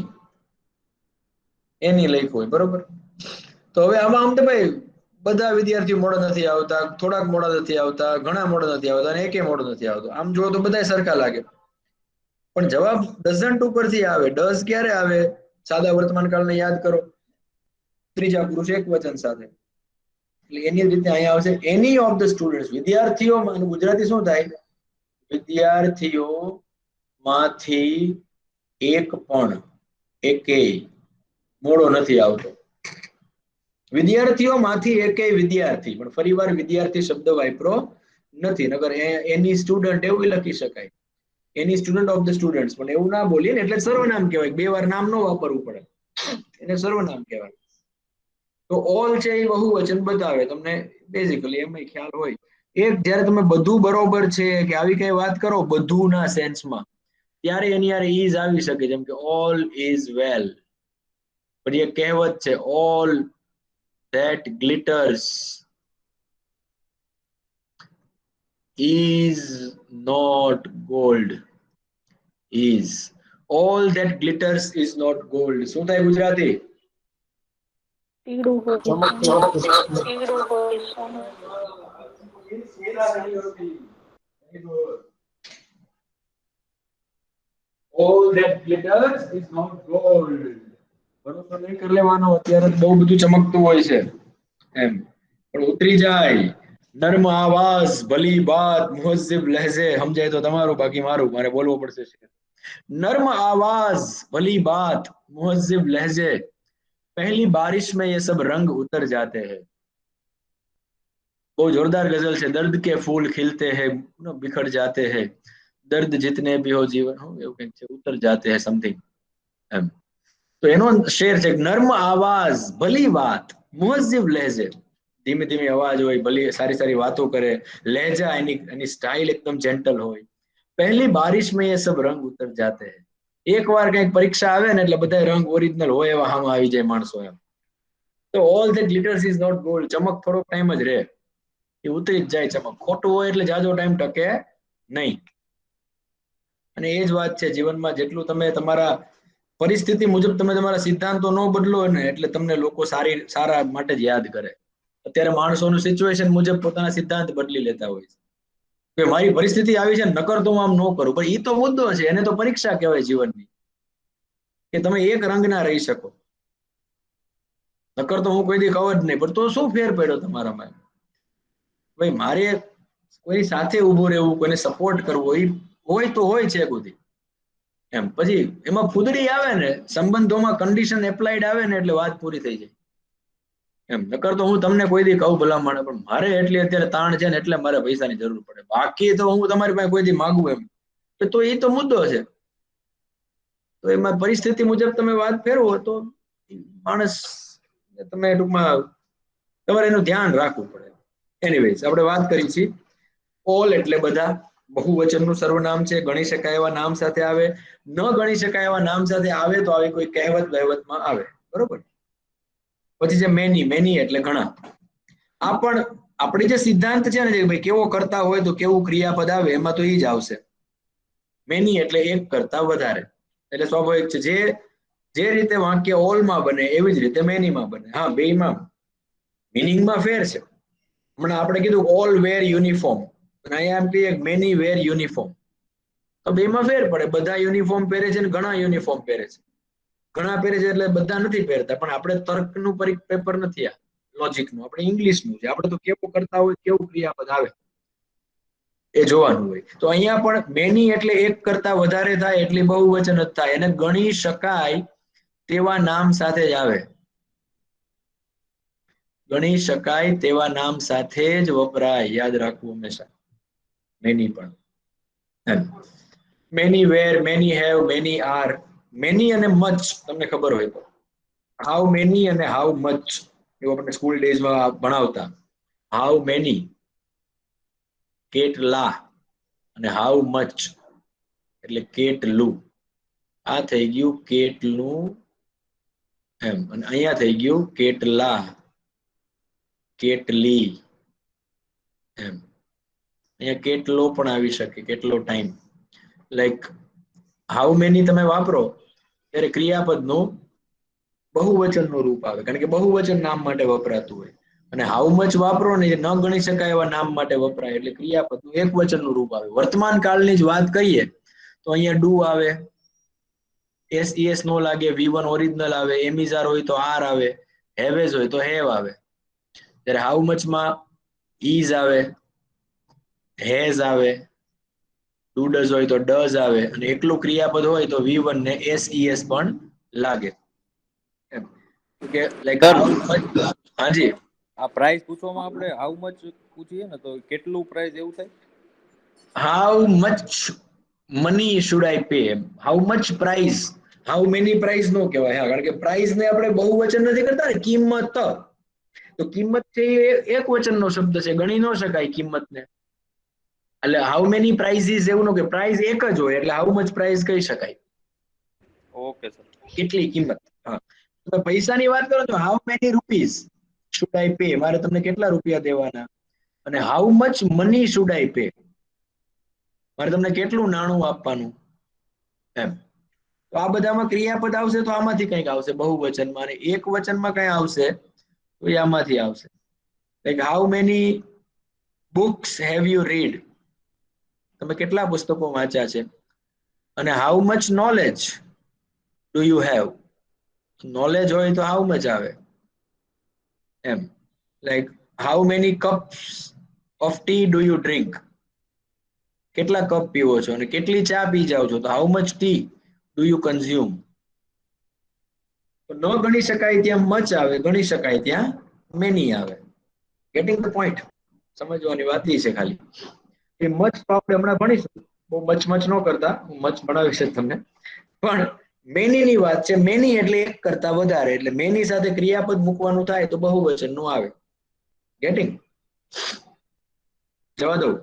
લખ્યું હોય, બરોબર. તો હવે આમાં આમ તો ભાઈ બધા વિદ્યાર્થીઓ મોડા નથી આવતા, થોડાક મોડા નથી આવતા, ઘણા મોડા નથી આવતા અને એકે મોડો નથી આવતો. આમ જો તો બધા સરખા લાગે, પણ જવાબ ડઝન્ટ ઉપરથી આવે. ડઝ ક્યારે આવે? સાદા વર્તમાન કાળને યાદ કરો, ત્રીજા પુરુષ એક વચન સાથે. એટલે એની રીતે અહીંયા આવશે એની ઓફ ધ સ્ટુડન્ટ્સ. વિદ્યાર્થીઓમાં, ગુજરાતી શું થાય? વિદ્યાર્થીઓમાંથી એક પણ, એકેય મોડો નથી આવતો. વિદ્યાર્થીઓમાંથી એકેય વિદ્યાર્થી, પણ ફરીવાર વિદ્યાર્થી શબ્દ વાપરો નથી. નગર એની સ્ટુડન્ટ એવું લખી શકાય, એની સ્ટુડન્ટ ઓફ ધ સ્ટુડન્ટ્સ, પણ એવું ના બોલીએ ને એટલે સર્વનામ કહેવાય. બે વાર નામ ન વાપરવું પડે, એને સર્વનામ કહેવાય. તો ઓલ છે એ બહુવચન બતાવે. તમને બેઝિકલી એમ ખ્યાલ હોય. એક જ્યારે તમે બધું બરોબર છે કે આવી કઈ વાત કરો બધું ના સેન્સમાં, ત્યારે એની યારે is આવી શકે, જેમ કે all is well. પછી એક કહેવત છે, all that glitters is not gold. is all that glitters is not gold. શું થાય Gujarati? all that glitters is not gold. ભરોસો નહીં કરી લેવાનો, અત્યારે બહુ બધું ચમકતું હોય છે એમ, પણ ઉતરી જાય. નર્મ આવાજ ભલી બાત મુહઝ્ઝિબ લહેજે. સમજાય તો તમારું, બાકી મારું, મારે બોલવું પડશે. नर्म आवाज भली बात मुहज्जिब लहजे, पहली बारिश में ये सब रंग उतर जाते हैं. बहुत जोरदार गजल છે. दर्द के फूल खिलते हैं बिखर जाते हैं, दर्द जितने भी हो जीवन हो એવું કંઈક છે, ઉતર જાતે હૈ સમથિંગ એમ. તો એનો શેર છે, નર્મ આવાજ ભલી વાત મુહજ્જિબ લહેજે, ધીમે ધીમે અવાજ હોય, ભલી સારી સારી વાતો કરે, લહેજા એની સ્ટાઇલ એકદમ જેન્ટલ હોય. પહેલી બારિશ में ये सब रंग उतर जाते हैं. એકવાર કઈક પરીક્ષા આવે ને એટલે બધા રંગ ઓરિજિનલ હોય એવા હામાં આવી જાય માણસો એમ. તો all that glitters is not gold. ચમક થોડોક ટાઈમ જ રહે, એ ઉતરી જ જાય ચમક. ખોટું હોય એટલે જાજો ટાઈમ ટકે નહીં. અને એ જ વાત છે જીવનમાં, જેટલું તમે તમારા પરિસ્થિતિ મુજબ તમે તમારા સિદ્ધાંતો ન બદલો ને એટલે તમને લોકો સારા માટે જ યાદ કરે. અત્યારે માણસોનું સિચ્યુએશન મુજબ પોતાના સિદ્ધાંત બદલી લેતા હોય છે. મારી પરિસ્થિતિ આવી છે, નકર તો હું આમ ન કરું. પણ એ તો મુદ્દો છે, એને તો પરીક્ષા કહેવાય જીવનની, કે તમે એક રંગના રહી શકો. નકર તો હું કોઈ દી કહું જ નહીં. પણ તો શું ફેર પડ્યો તમારામાં? ભાઈ મારે કોઈ સાથે ઉભું રહેવું, કોઈને સપોર્ટ કરવો, એ હોય તો હોય છે બધી એમ. પછી એમાં ફૂદડી આવે ને, સંબંધોમાં કન્ડિશન એપ્લાઇડ આવે ને એટલે વાત પૂરી થઈ જાય એમ. નકર તો હું તમને કોઈ દી કહું ભલામણ, પણ મારે એટલી અત્યારે તાણ છે ને એટલે મારે પૈસાની જરૂર પડે. બાકી તો હું તમારી પાસે કોઈ દી માગું એમ, તો એ તો મુદ્દો છે. તો એમાં પરિસ્થિતિ મુજબ તમે વાત ફેરવો તો માણસ, તમે ટૂંકમાં તમારે એનું ધ્યાન રાખવું પડે. એનીવેઝ, આપણે વાત કરી છીએ ઓલ એટલે બધા, બહુવચનનું સર્વનામ છે, ગણી શકાય એવા નામ સાથે આવે, ન ગણી શકાય એવા નામ સાથે આવે તો આવી કોઈ કહેવત વહેવતમાં આવે, બરોબર. પછી છે મેની એટલે ઘણા. આ પણ આપણી જે સિદ્ધાંત છે ને, ભાઈ કેવો કરતા હોય તો કેવું ક્રિયાપદ આવે, એમાં તો એ જ આવશે. મેની એટલે એક કરતા વધારે, એટલે સ્વાભાવિક છે. જે રીતે વાક્ય ઓલમાં બને એવી જ રીતે મેનીમાં બને. હા, બેયમાં મિનિંગમાં ફેર છે. હમણાં આપણે કીધું ઓલ વેર યુનિફોર્મ, અને અહીંયા એમ કહીએ મેની વેર યુનિફોર્મ, તો બેમાં ફેર પડે. બધા યુનિફોર્મ પહેરે છે ને ઘણા યુનિફોર્મ પહેરે છે. ઘણા પહેરે છે એટલે બધા નથી પહેરતા. પણ આપણે તર્કનું પેપર નથી, આ લોજિકનું, આપણે ઇંગ્લિશનું છે. આપણે તો કેવું કરતા હોય, કેવું ક્રિયાપદ આવે એ જોવાનું હોય. તો અહીંયા પણ મેની એટલે એક કરતા વધારે થાય, એટલી બહુવચન જ થાય, એને ગણી શકાય તેવા નામ સાથે જ આવે. ગણી શકાય તેવા નામ સાથે જ વપરાય, યાદ રાખવું હંમેશા. મેની પણ many were, many have, many are. Many અને મચ તમને ખબર હોય તો, હાઉ મેની અને હાઉ મચ એવું આપણે સ્કૂલ ડેઝમાં ભણાવતા. હાઉ મેની કેટલા, અને હાઉ મચ એટલે કેટલું. આ થઈ ગયું કેટલું એમ, અને અહીંયા થઈ ગયું કેટલા, કેટલી એમ. અહીંયા કેટલો પણ આવી શકે, કેટલો ટાઈમ. લાઈક હાઉ મેની તમે વાપરો ત્યારે ક્રિયાપદનું બહુવચનનું રૂપ આવે, કારણ કે બહુવચન નામ માટે વપરાતું હોય. અને હાઉ મચ વાપરો ને, ન ગણી શકાય એવા નામ માટે વપરાય એટલે ક્રિયાપદનું એક વચનનું રૂપ આવે. વર્તમાન કાળની જ વાત કરીએ તો અહીંયા ડુ આવે, એસ નો લાગે, V1 ઓરિજિનલ આવે, એમિઝાર હોય તો આર આવે, હેવેઝ હોય તો હેવ આવે. ત્યારે હાઉ મચમાં ઇઝ આવે, હેઝ આવે, ડુ ડઝ હોય તો ડઝ આવે, અને એકલું ક્રિયાપદ હોય તો V1 ને SES પણ લાગે. કે લાઈક સર, હાઉ મચ. હાજી, આ પ્રાઇસ પૂછવામાં આપણે હાઉ મચ પૂછીએ ને તો કેટલું પ્રાઇસ એવું થાય? How much money should I pay, how much price. How many price નો કહેવાય, હા, કારણ કે પ્રાઇસ ને આપણે બહુવચન નથી કરતા ને, કિંમત. તો કિંમત છે એ એક વચનનો શબ્દ છે, ગણી ન શકાય કિંમતને. એટલે હાઉ મેની પ્રાઇઝીસ એવું નો કે પ્રાઇઝ એક જ હોય એટલે હાઉ મચ પ્રાઇઝ કહી શકાય, ઓકે સર. કેટલી કિંમત. હા, તો પૈસાની વાત કરો તો how many rupees should I pay, મારે તમને કેટલા રૂપિયા દેવાના, અને how much money should I pay, મારે તમને કેટલું નાણું આપવાનું એમ. તો આ બધામાં ક્રિયાપદ આવશે તો આમાંથી કંઈક આવશે બહુવચનમાં, અને એક વચનમાં કઈ આવશે તો એ આમાંથી આવશે. Like how many books have you read, તમે કેટલા પુસ્તકો વાંચ્યા છે, અને how much knowledge do you have, knowledge હોય તો હાઉ મચ આવે એમ. Like how many cups of tea do you drink, કેટલા કપ પીવો છો અને કેટલી ચા પી જાવ છો, તો how much tea do you consume. ન ગણી શકાય ત્યાં મચ આવે, ગણી શકાય ત્યાં મેની આવે. Gating the point? સમજવાની વાત એ છે ખાલી. એ મચ તો આપણે હમણાં ભણીશું, બહુ મચ ન કરતા, હું મચ ભણાવીશ જ તમને. પણ મેની ની વાત છે, મેની એટલે એક કરતા વધારે, એટલે મેની સાથે ક્રિયાપદ મૂકવાનું થાય તો બહુવચન નું આવે. ગેટિંગ? જવા દઉં?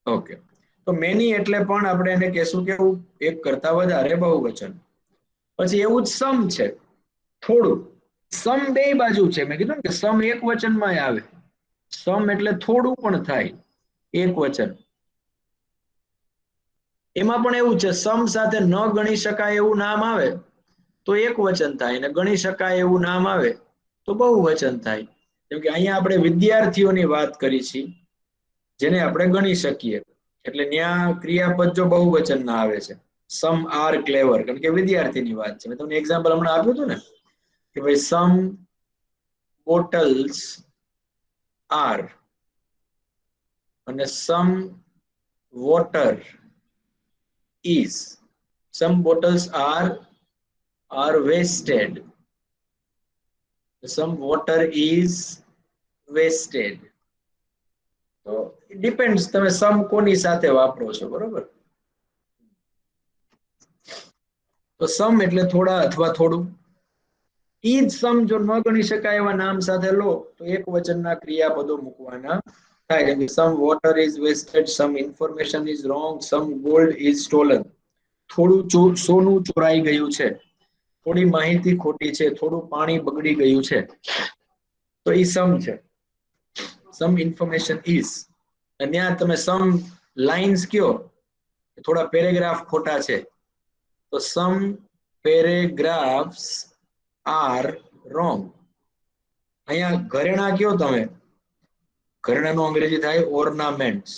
ઓકે, તો મેની એટલે પણ આપણે એને કહેશું કે એક કરતા વધારે બહુવચન. પછી એવું જ સમ છે, થોડું. સમ બે બાજુ છે, મેં કીધું ને કે સમ એક વચનમાં આવે. સમ એટલે થોડું પણ થાય, એક વચન. એમાં પણ એવું છે, સમ સાથે ન ગણી શકાય એવું નામ આવે તો એક વચન થાય, ને ગણી શકાય એવું નામ આવે તો બહુવચન થાય. જેમ કે અહીંયા આપણે વિદ્યાર્થીઓની વાત કરી છે, જેને આપણે ગણી શકીએ, એટલે ત્યાં ક્રિયાપદ જો બહુવચન ના આવે છે. સમ આર ક્લેવર, કારણ કે વિદ્યાર્થીની વાત છે. મેં તમને એક્ઝામ્પલ હમણાં આપ્યું હતું ને કે ભાઈ સમ બોટલ્સ આર, અને some water is, some bottles are wasted, some water is wasted. તો it depends તમે સમ કોની સાથે વાપરો છો, બરોબર? તો સમ એટલે થોડા અથવા થોડું. ઈ જ સમ જો ન ગણી શકાય એવા નામ સાથે લો તો એક વચનના ક્રિયાપદો મૂકવાના થાય. Some water is wasted, some information is wrong, some gold is stolen. થોડું સોનું ચોરાઈ ગયું છે, થોડી માહિતી ખોટી છે, થોડું પાણી બગડી ગયું છે, તો એ સમ છે. સમ ઇન્ફોર્મેશન ઇઝ, અને ત્યાં તમે સમ લાઇન્સ કયો, થોડા પેરેગ્રાફ ખોટા છે, તો સમ પેરેગ્રાફ્સ આર રોંગ. અહીંયા ઘરેણા કયો તમે, ઘરેણાનું અંગ્રેજી થાય ઓર્નામેન્ટ્સ.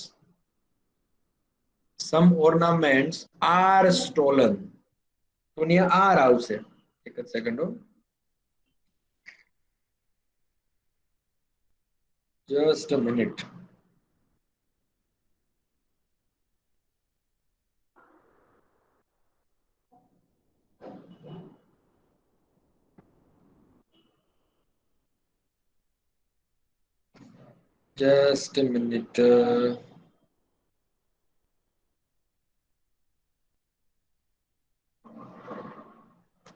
સમ ઓર્નામેન્ટ્સ આર સ્ટોલન, તો ત્યાં આર આવશે. એક જ second, just a minute. Just a minute.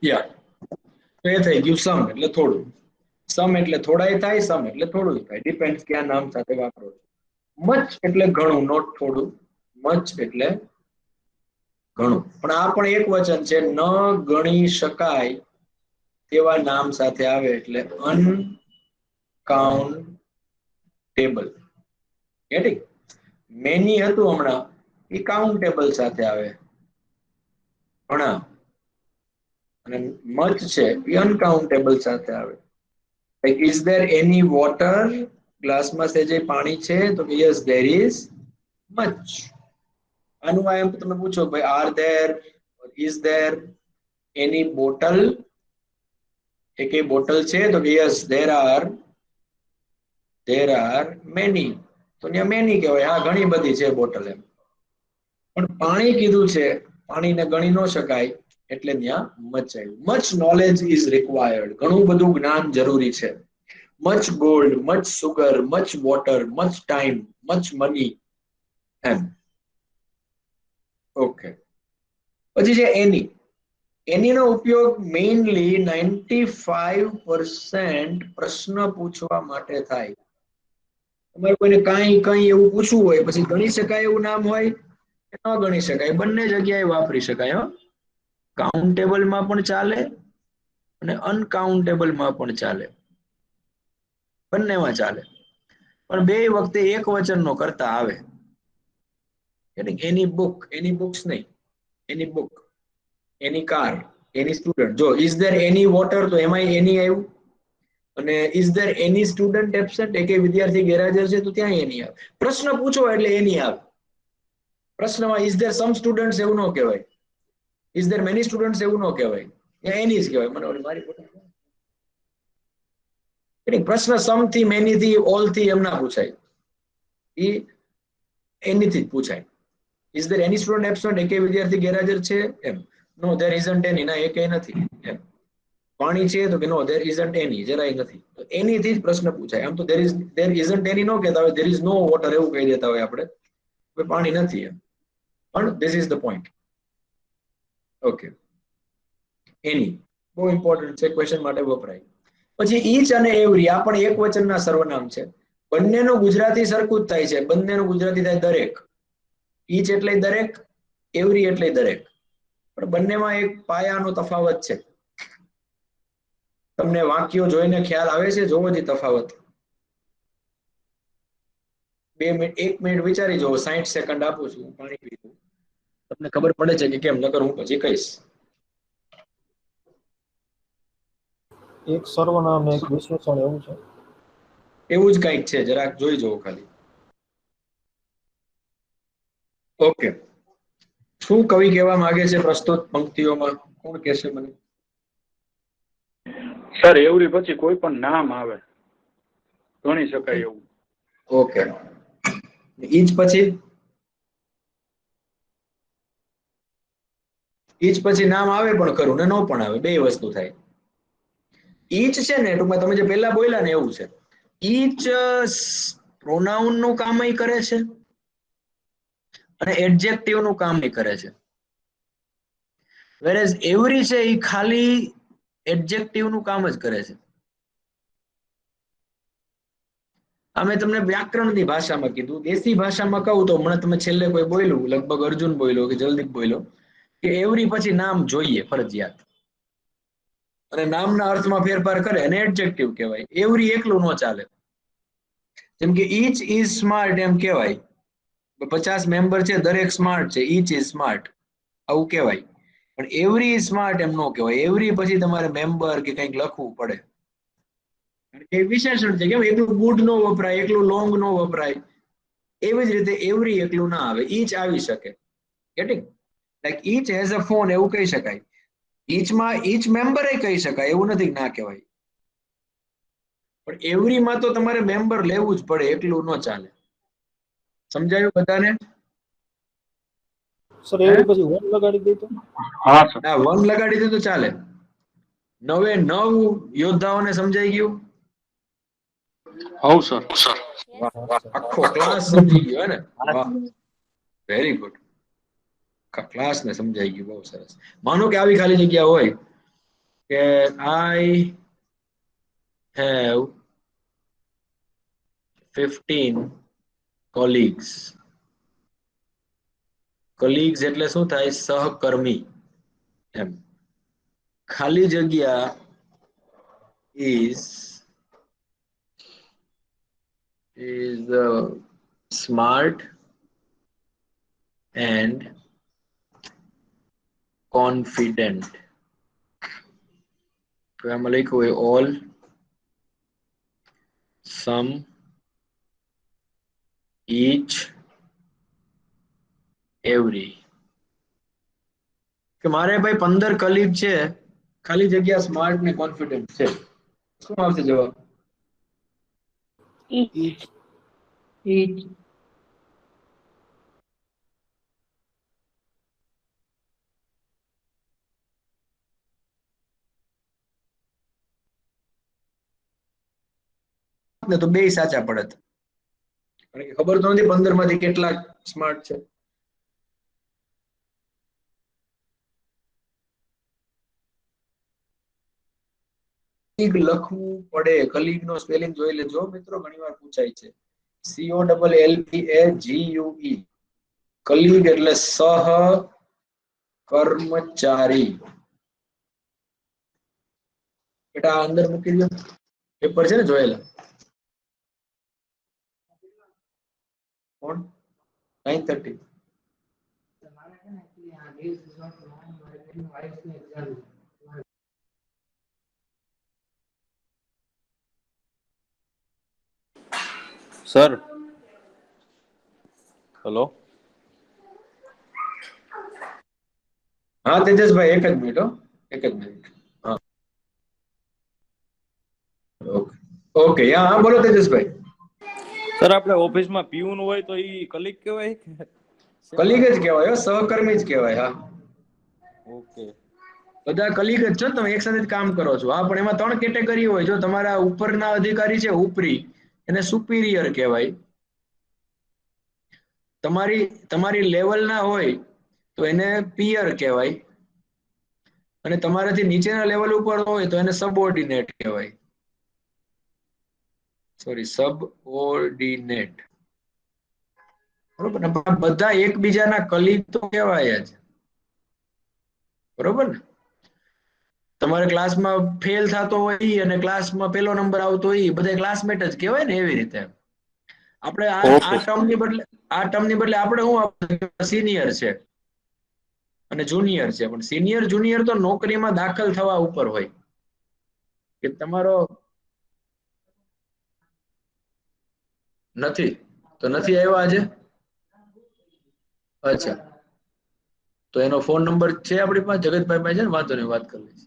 Yeah. તો એ થઈ ગયું સમ એટલે થોડું. સમ એટલે થોડાય થાય, સમ એટલે થોડું થાય, ડિપેન્ડ ક્યાં નામ સાથે વાપરો છો. મચ એટલે ઘણું, નોટ થોડું. મચ એટલે ઘણું. પણ આ પણ એક વચન છે, ન ગણી શકાય તેવા નામ સાથે આવે એટલે અનકાઉન્ટેબલ. ગેટિંગ? મેની હતું હમણાં, એ કાઉન્ટેબલ સાથે આવે, ઘણા. અને મચ છે એ અનકાઉન્ટેબલ સાથે આવે. ઇઝ ધેર એની વોટર, ગ્લાસમાં સેજે પાણી છે, તો યસ ધેર ઇઝ મચ. આનું એમ તમે પૂછો ભાઈ are there, is there any bottle, એક બોટલ છે, તો યસ ધેર આર મેની, તો ત્યાં મેની કહેવાય. હા, ઘણી બધી છે બોટલ એમ. પણ પાણી કીધું છે, પાણીને ગણી ન શકાય એટલે ત્યાં મચ આવ્યું. મચ નોલેજ ઇઝ રિક્વાયર્ડ, ઘણું બધું જ્ઞાન જરૂરી છે. Much gold, much sugar, much water, much time, much money એમ. ઓકે, પછી છે એની. એનીનો ઉપયોગ મેઇનલી 95% પ્રશ્ન પૂછવા માટે થાય. તમારે કોઈને કઈ એવું પૂછવું હોય પછી ગણી શકાય એવું નામ હોય કે ન ગણી શકાય, બંને જગ્યાએ વાપરી શકાય. કાઉન્ટેબલ માં પણ ચાલે અને અનકાઉન્ટેબલ માં પણ ચાલે, બંનેમાં ચાલે. પણ બે વખતે એક વચનનો કરતા આવે. એની બુક, એની બુક્સ નહીં, એની બુક, એની કાર, એની સ્ટુડન્ટ. જો ઇઝ ધેર એની વોટર તો એમાં એની આવ્યું. અને is there any student absent, એક વિદ્યાર્થી ગેરહાજર છે તો ત્યાં એની આવે. પ્રશ્ન પૂછો એટલે એની આવે. પ્રશ્નમાં ઇઝ ધેર સમ સ્ટુડન્ટ એવું ન કહેવાય, ઇઝ ધેર મેની સ્ટુડન્ટ એવું ન કહેવાય, એની જ કહેવાય. મને મારી પ્રશ્ન સમ થી, મેની થી, ઓલ થી એમ ના પૂછાય, એ એનીથી જ પૂછાય. Is there any student absent, એક વિદ્યાર્થી ગેરહાજર છે એમ. નો ધેર ઇઝન્ટ એની, ના એક નથી એમ. પાણી છે તો કે નો ધેર ઇઝન્ટ એની, જરાય નથી. તો એનીથી જ પ્રશ્ન પૂછાય. આમ તો ધેર ઇઝન્ટ એની નો કહેતા હોય, ધેર ઇઝ નો વોટર એવું કહી દેતા હોય આપણે, પાણી નથી એમ. પણ this is the point. Okay, એની બહુ ઇમ્પોર્ટન્ટ છે, ક્વેશ્ચન માટે વપરાય. પછી ઈચ અને એવરી આ પણ એક વચનના સર્વનામ છે. બંનેનું ગુજરાતી સરખું જ થાય છે. બંનેનું ગુજરાતી થાય દરેક. ઈચ એટલે દરેક, એવરી એટલે દરેક. પણ બંનેમાં એક પાયાનો તફાવત છે. તમને વાક્યો જોઈને ખ્યાલ આવે છે? જોવો જ તફાવત. 2 મિનિટ, 1 મિનિટ વિચારી જુઓ. 60 સેકન્ડ આપું છું, પાણી પી લઉં. તમને ખબર પડે છે કે કેમ? નકર હું પછી કહીશ. એક સર્વનામ ને એક વિશેષણ એવું છે. એવું જ કંઈક છે, જરાક જોઈ જુઓ ખાલી. ઓકે, શું કવિ કહેવા માંગે છે પ્રસ્તુત પંક્તિઓમાં? કોણ કહેશે મને? સર એવરી પછી કોઈ પણ નામ આવે ગણી શકાય એવું. ઓકે, ઈચ પછી? ઈચ પછી નામ આવે પણ ખરું ને, નો પણ આવે, બે વસ્તુ થાય. ઈચ છે ને ટૂંકમાં તમે જે પહેલા બોલ્યા ને એવું છે. ઈચ પ્રોનાઉન નું કામ કરે છે અને એડજેક્ટિવ નું કામ કરે છે. વેરેઝ એવરી છે એ ખાલી એડજેક્ટિવ નું કામ જ કરે છે. અમે તમને વ્યાકરણની ભાષામાં કીધું. દેશી ભાષામાં કહું તો હમણાં તમે છેલ્લે કોઈ બોલ્યું, લગભગ અર્જુન બોલ્યો કે જલદીપ બોલ્યો કે એવરી પછી નામ જોઈએ ફરજિયાત, અને નામના અર્થમાં ફેરફાર કરે અને એડજેક્ટિવ કહેવાય. એવરી એકલું ન ચાલે. જેમ કે ઈચ ઇઝ સ્માર્ટ એમ કહેવાય. 50 મેમ્બર છે, દરેક સ્માર્ટ છે, ઈચ ઇઝ સ્માર્ટ આવું કહેવાય. પણ એવરી સ્માર્ટ એમ નો કહેવાય. એવરી પછી તમારે મેમ્બર કે કંઈક લખવું પડે. એ વિશેષણ છે. કેમ? એકલું ગુડ નો વપરાય, એકલું લોંગ નો વપરાય. એવી જ રીતે એવરી એકલું ના આવે, ઈચ આવી શકે. Getting? Like each has a phone એવું કહી શકાય. ઈચમાં ઈચ મેમ્બર કહી શકાય, એવું નથી ના કહેવાય. પણ એવરીમાં તો તમારે મેમ્બર લેવું જ પડે, એકલું ન ચાલે. સમજાયું બધાને? સર હે? એવરી પછી વન લગાડી દે તો? હા સર. ના, વન લગાડી દે તો ચાલે. 9 યોદ્ધાઓને સમજાઈ ગયું? હવ સર. Yes, હા sir. સર. આખો ક્લાસ સમજી ગયો હે ને? વાહ, વેરી ગુડ. ક્લાસ ને સમજાઈ ગયું, બહુ સરસ. માનો કે આવી ખાલી જગ્યા હોય કે આઈ હેવ 15 colleagues. કલીગ્સ એટલે શું થાય? સહકર્મી એમ. ખાલી જગ્યા is smart and confident. તો એમાં લખ્યું હોય all, some, each, every. કે મારે ભાઈ 15 કલીગ છે, ખાલી જગ્યા સ્માર્ટ ને કોન્ફિડન્ટ છે. શું આવશે જવાબ? ઈચ. ઈચ. ને તો બે સાચા પડત. કારણ કે ખબર તો નથી 15 માંથી કેટલા સ્માર્ટ છે. કલીગ લખવું પડે. કલીગ નો સ્પેલિંગ જોઈ લેજો મિત્રો, ઘણીવાર પૂછાય છે. COLLEAGUE. કલીગ એટલે સહ કર્મચારી. બેટા આ અંદર મૂકી દો, પેપર છે ને જોયેલા. કોણ 9:30. Sir hello. હા તેજસભાઈ એક જ મિનિટ હો, એક જ મિનિટ. હા ઓકે ઓકે. હા બોલો તેજસભાઈ. સર આપણે ઓફિસમાં પીયુન હોય તો ઈ કલીગ કહેવાય કે કલીગ શેમાં? જ કહેવાય હો, સહકર્મી જ કહેવાય. હા ઓકે. બધા કલીગ જ છો, તમે એક સાથે જ કામ કરો છો. હા પણ એમાં 3 કેટેગરી હોય. જો તમારા ઉપરના અધિકારી છે ઉપરી, એને સુપિરિયર કહેવાય. તમારી તમારી લેવલના હોય તો એને પિયર કહેવાય, અને તમારાથી નીચેના લેવલ ઉપર હોય તો એને સબઓર્ડિનેટ કહેવાય. Sorry, subordinate. બરોબર ને? બધા એકબીજાના કલીગ તો કહેવાય જ. બરોબર ને? તમારે ક્લાસમાં ફેલ થતો હોય અને ક્લાસમાં પહેલો નંબર આવતો હોય, બધા ક્લાસમેટ જ કહેવાય ને. એવી રીતે આપણે આ ઓકે. ટર્મની બદલે આપણે શું સિનિયર છે અને જુનિયર છે. પણ સિનિયર જુનિયર તો નોકરીમાં દાખલ થવા ઉપર હોય કે તમારો નથી તો નથી આવ્યો આજે. અચ્છા, તો એનો ફોન નંબર છે આપણી પાસે, જગતભાઈ પાસે છે ને? વાંધો નહીં, વાત કરી લઈશ.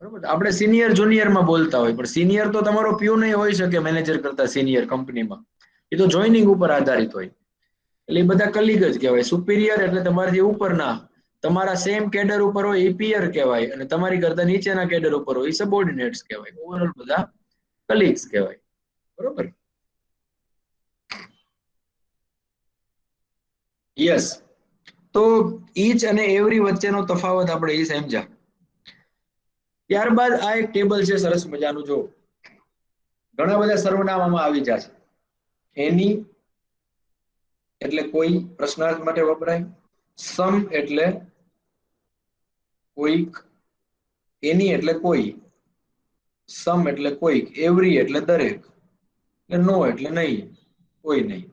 બરોબર. આપણે સિનિયર જુનિયરમાં બોલતા હોય, પણ સિનિયર તો તમારો પ્યુ નહીં હોઈ શકે. મેનેજર કરતા સિનિયર કંપનીમાં એ તો જોઈનિંગ ઉપર આધારિત હોય. એટલે એ બધા કલીગ જ કહેવાય. સુપિરિયર એટલે તમારાથી ઉપરના, તમારા સેમ કેડર ઉપર હોય એ પિયર કહેવાય, અને તમારી કરતા નીચેના કેડર ઉપર હોય એ સબઓર્ડિનેટ્સ કહેવાય. ઓવરઓલ બધા કલીગ્સ કહેવાય. બરોબર. યસ. તો ઈચ અને એવરી વચ્ચેનો તફાવત આપણે એ સમજ્યા. ત્યારબાદ આ એક ટેબલ છે સરસ મજાનું. જો ઘણા બધા સર્વનામ આમાં આવી જશે. એની એટલે કોઈ, પ્રશ્નાર્થ માટે વપરાય. સમ એટલે કોઈક, એની એટલે કોઈ, સમ એટલે કોઈક, એવરી એટલે દરેક, નો એટલે નહીં, કોઈ નહીં.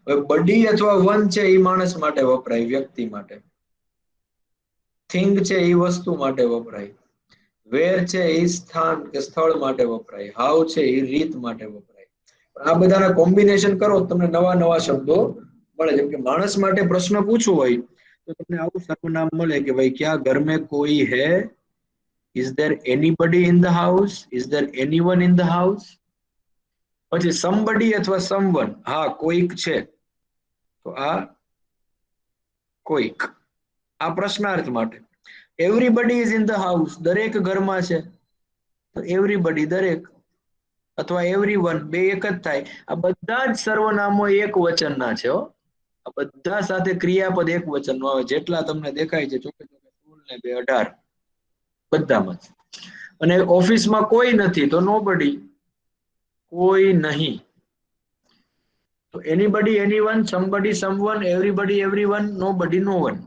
હવે બડી અથવા વન છે એ માણસ માટે વપરાય, વ્યક્તિ માટે. થિંગ છે એ વસ્તુ માટે વપરાય. વેર છે એ સ્થાન કે સ્થળ માટે વપરાય. હાઉ છે એ રીત માટે વપરાય. આ બધાના કોમ્બિનેશન કરો તમને નવા નવા શબ્દો મળે. જેમ કે માણસ માટે પ્રશ્ન પૂછવો હોય તો તમને આવું સર્વનામ મળે કે ભાઈ ક્યાં ઘર મેં કોઈ હે? Is there anybody in the house? Is there anyone in the house? પછી somebody અથવા someone, હા કોઈક છે, તો આ કોઈક, આ પ્રશ્નાર્થ માટે. everybody is in the house, દરેક ઘરમાં છે, તો everybody દરેક, અથવા everyone, બે એક જ થાય. આ બધા જ સર્વનામો એક વચનના છે હો. આ બધા સાથે ક્રિયાપદ એક વચનનું આવે. જેટલા તમને દેખાય છે, ચોકે ચોકે 16 ને 2 18, બધામાં. અને ઓફિસમાં કોઈ નથી તો nobody, કોઈ નહીં. તો anybody, anyone, somebody, someone, everybody, everyone, nobody, no one.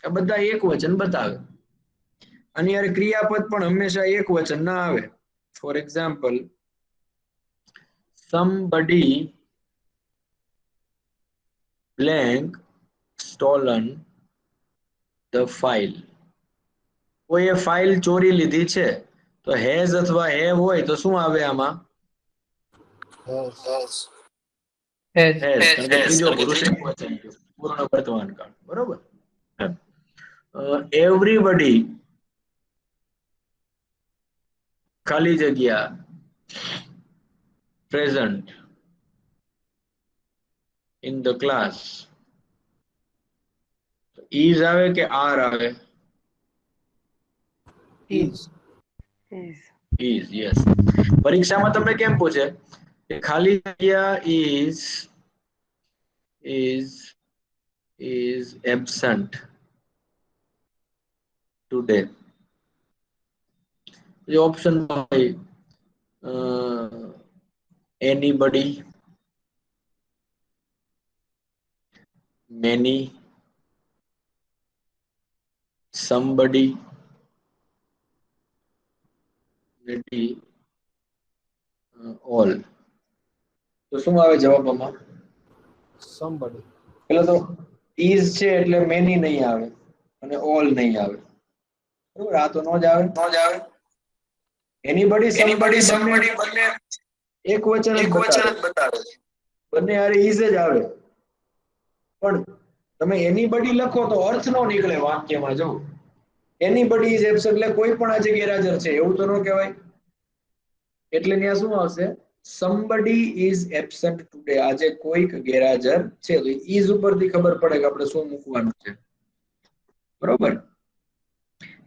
આ બધા એક વચન બતાવે. આની યાર ક્રિયાપદ પણ હંમેશા એક વચન ના આવે. For example, somebody blank stolen the file. કોઈએ ફાઇલ ચોરી લીધી છે, તો હેઝ અથવા હેવ હોય તો શું આવે આમાં? હેઝ, કારણ કે ત્રીજો પુરુષ એક વચન છે, પૂર્ણ વર્તમાન કાળ. બરોબર. એવરીબડી ખાલી જગ્યા present in the class. Is આવે કે આર આવે? ઇઝ. યસ. પરીક્ષામાં તમને કેમ પૂછે કે ખાલી જગ્યા is absent today. જે ઓપ્શન હોય anybody, many, somebody, maybe, all. તો શું આવે જવાબમાં? somebody. પેલા તો is છે એટલે many નહીં આવે અને all નહીં આવે, બરોબર? આ તો નો જ આવે. anybody, somebody બંને એક વચન જ બતાવે, બંને હારે is જ આવે. પણ તમે anybody લખો તો અર્થ નો નીકળે વાક્યમાં. જો anybody is absent એટલે કોઈ પણ આજે ગેરહાજર છે એવું તો ન કહેવાય. એટલે ત્યાં શું આવશે? somebody is absent today. આજે કોઈક ગેરહાજર છે. તો is ઉપરથી ખબર પડે કે આપણે શું મૂકવાનું છે, બરોબર?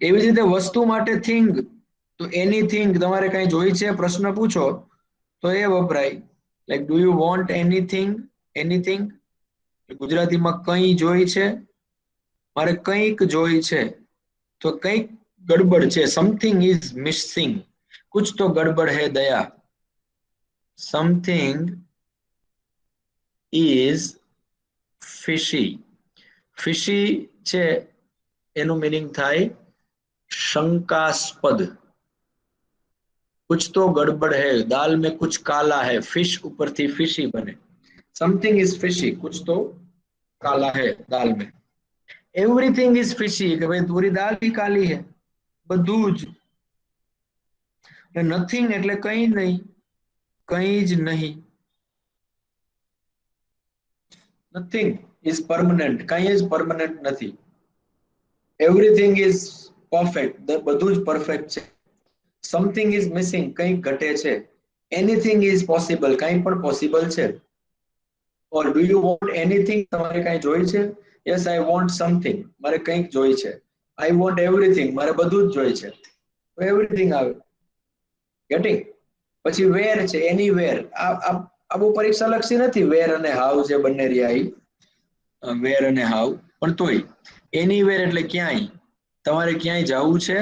એવી જ રીતે વસ્તુ માટે thing, તો anything તમારે કઈ જોઈ છે પ્રશ્ન પૂછો તો એ વપરાય. Like do you want anything, anything ગુજરાતીમાં કંઈ જોઈ છે, મારે કંઈક જોઈ છે, તો કંઈક ગડબડ છે. સમથિંગ ઇઝ મિસિંગ, कुछ तो गड़बड़ है Daya. Something is fishy. Fishy છે એનું મીનિંગ થાય शंकास्पद. कुछ तो गड़बड़ है, दाल में कुछ काला है, फिश ऊपर थी फिशी बने. समथिंग इज फिशी, कुछ तो काला है दाल में. एवरीथिंग इज फिशी કે ભાઈ પૂરી દાલ भी કાલી है, બધું જ. નથિંગ એટલે કંઈ નહીં, કંઈ જ નહીં. નથિંગ ઇઝ પરમનન્ટ, કંઈ જ પરમનન્ટ નથી. એવરીથિંગ ઇઝ પરફેક્ટ, બધું જ પરફેક્ટ છે. સમથિંગ ઇઝ મિસિંગ, કંઈક ઘટે છે. એનીથિંગ ઇઝ પોસિબલ, કંઈ પણ પોસિબલ છે. ઓર ડુ યુ વોન્ટ એનીથિંગ, તમારે કંઈ જોઈ છે? યસ આઈ વોન્ટ સમથિંગ, મારે કંઈક જોઈ છે. આઈ વોન્ટ એવરીથિંગ, મારે બધું જ જોઈ છે. તો એવરીથિંગ આવે. ગેટિંગ? પછી વેર છે, એનીવેર. આ બહુ પરીક્ષા લક્ષી નથી, વેર અને હાવ જે બંને રહ્યા, વેર અને હાવ. પણ તોય એનીવેર એટલે ક્યાંય. તમારે ક્યાંય જવું છે?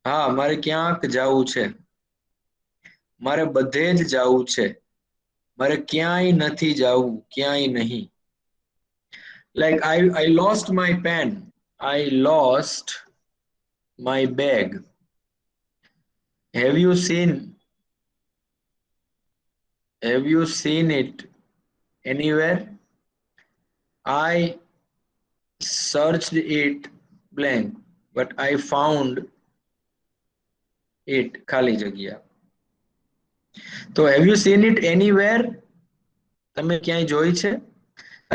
હા, મારે ક્યાંક જવું છે. મારે બધે જ જવું છે. મારે ક્યાંય નથી જવું, ક્યાંય નહીં. Like I lost my pen, I lost my bag. Have you seen it anywhere? I searched it blank, but I found it ખાલી જગ્યા. તો have you seen it anywhere? તમે ક્યાંય જોઈ છે?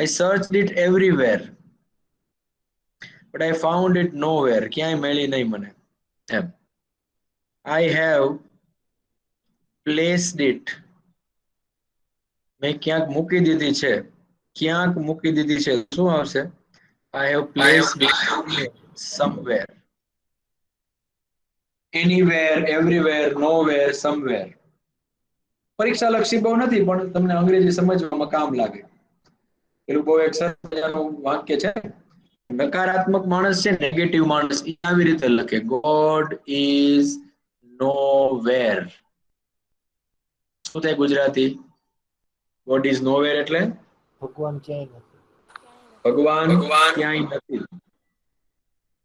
I searched it everywhere, but I found it nowhere. ક્યાંય મળી નહીં મને. એમ. I have placed it. મેં ક્યાંક મૂકી દીધી છે. ક્યાંક મૂકી દીધી છે. શું આવશે? I have placed it somewhere. Anywhere, everywhere, nowhere, somewhere. પરીક્ષા લક્ષી બહુ નથી, પણ તમને અંગ્રેજી સમજવામાં કામ લાગે. પેલું બહુ એક સરસ વાક્ય છે. નકારાત્મક માણસ છે, નેગેટિવ માણસ, એ આવી રીતે લખે, God is nowhere. શું થાય ગુજરાતી? God is nowhere એટલે ભગવાન ક્યાંય નથી. ભગવાન ક્યાંય નથી.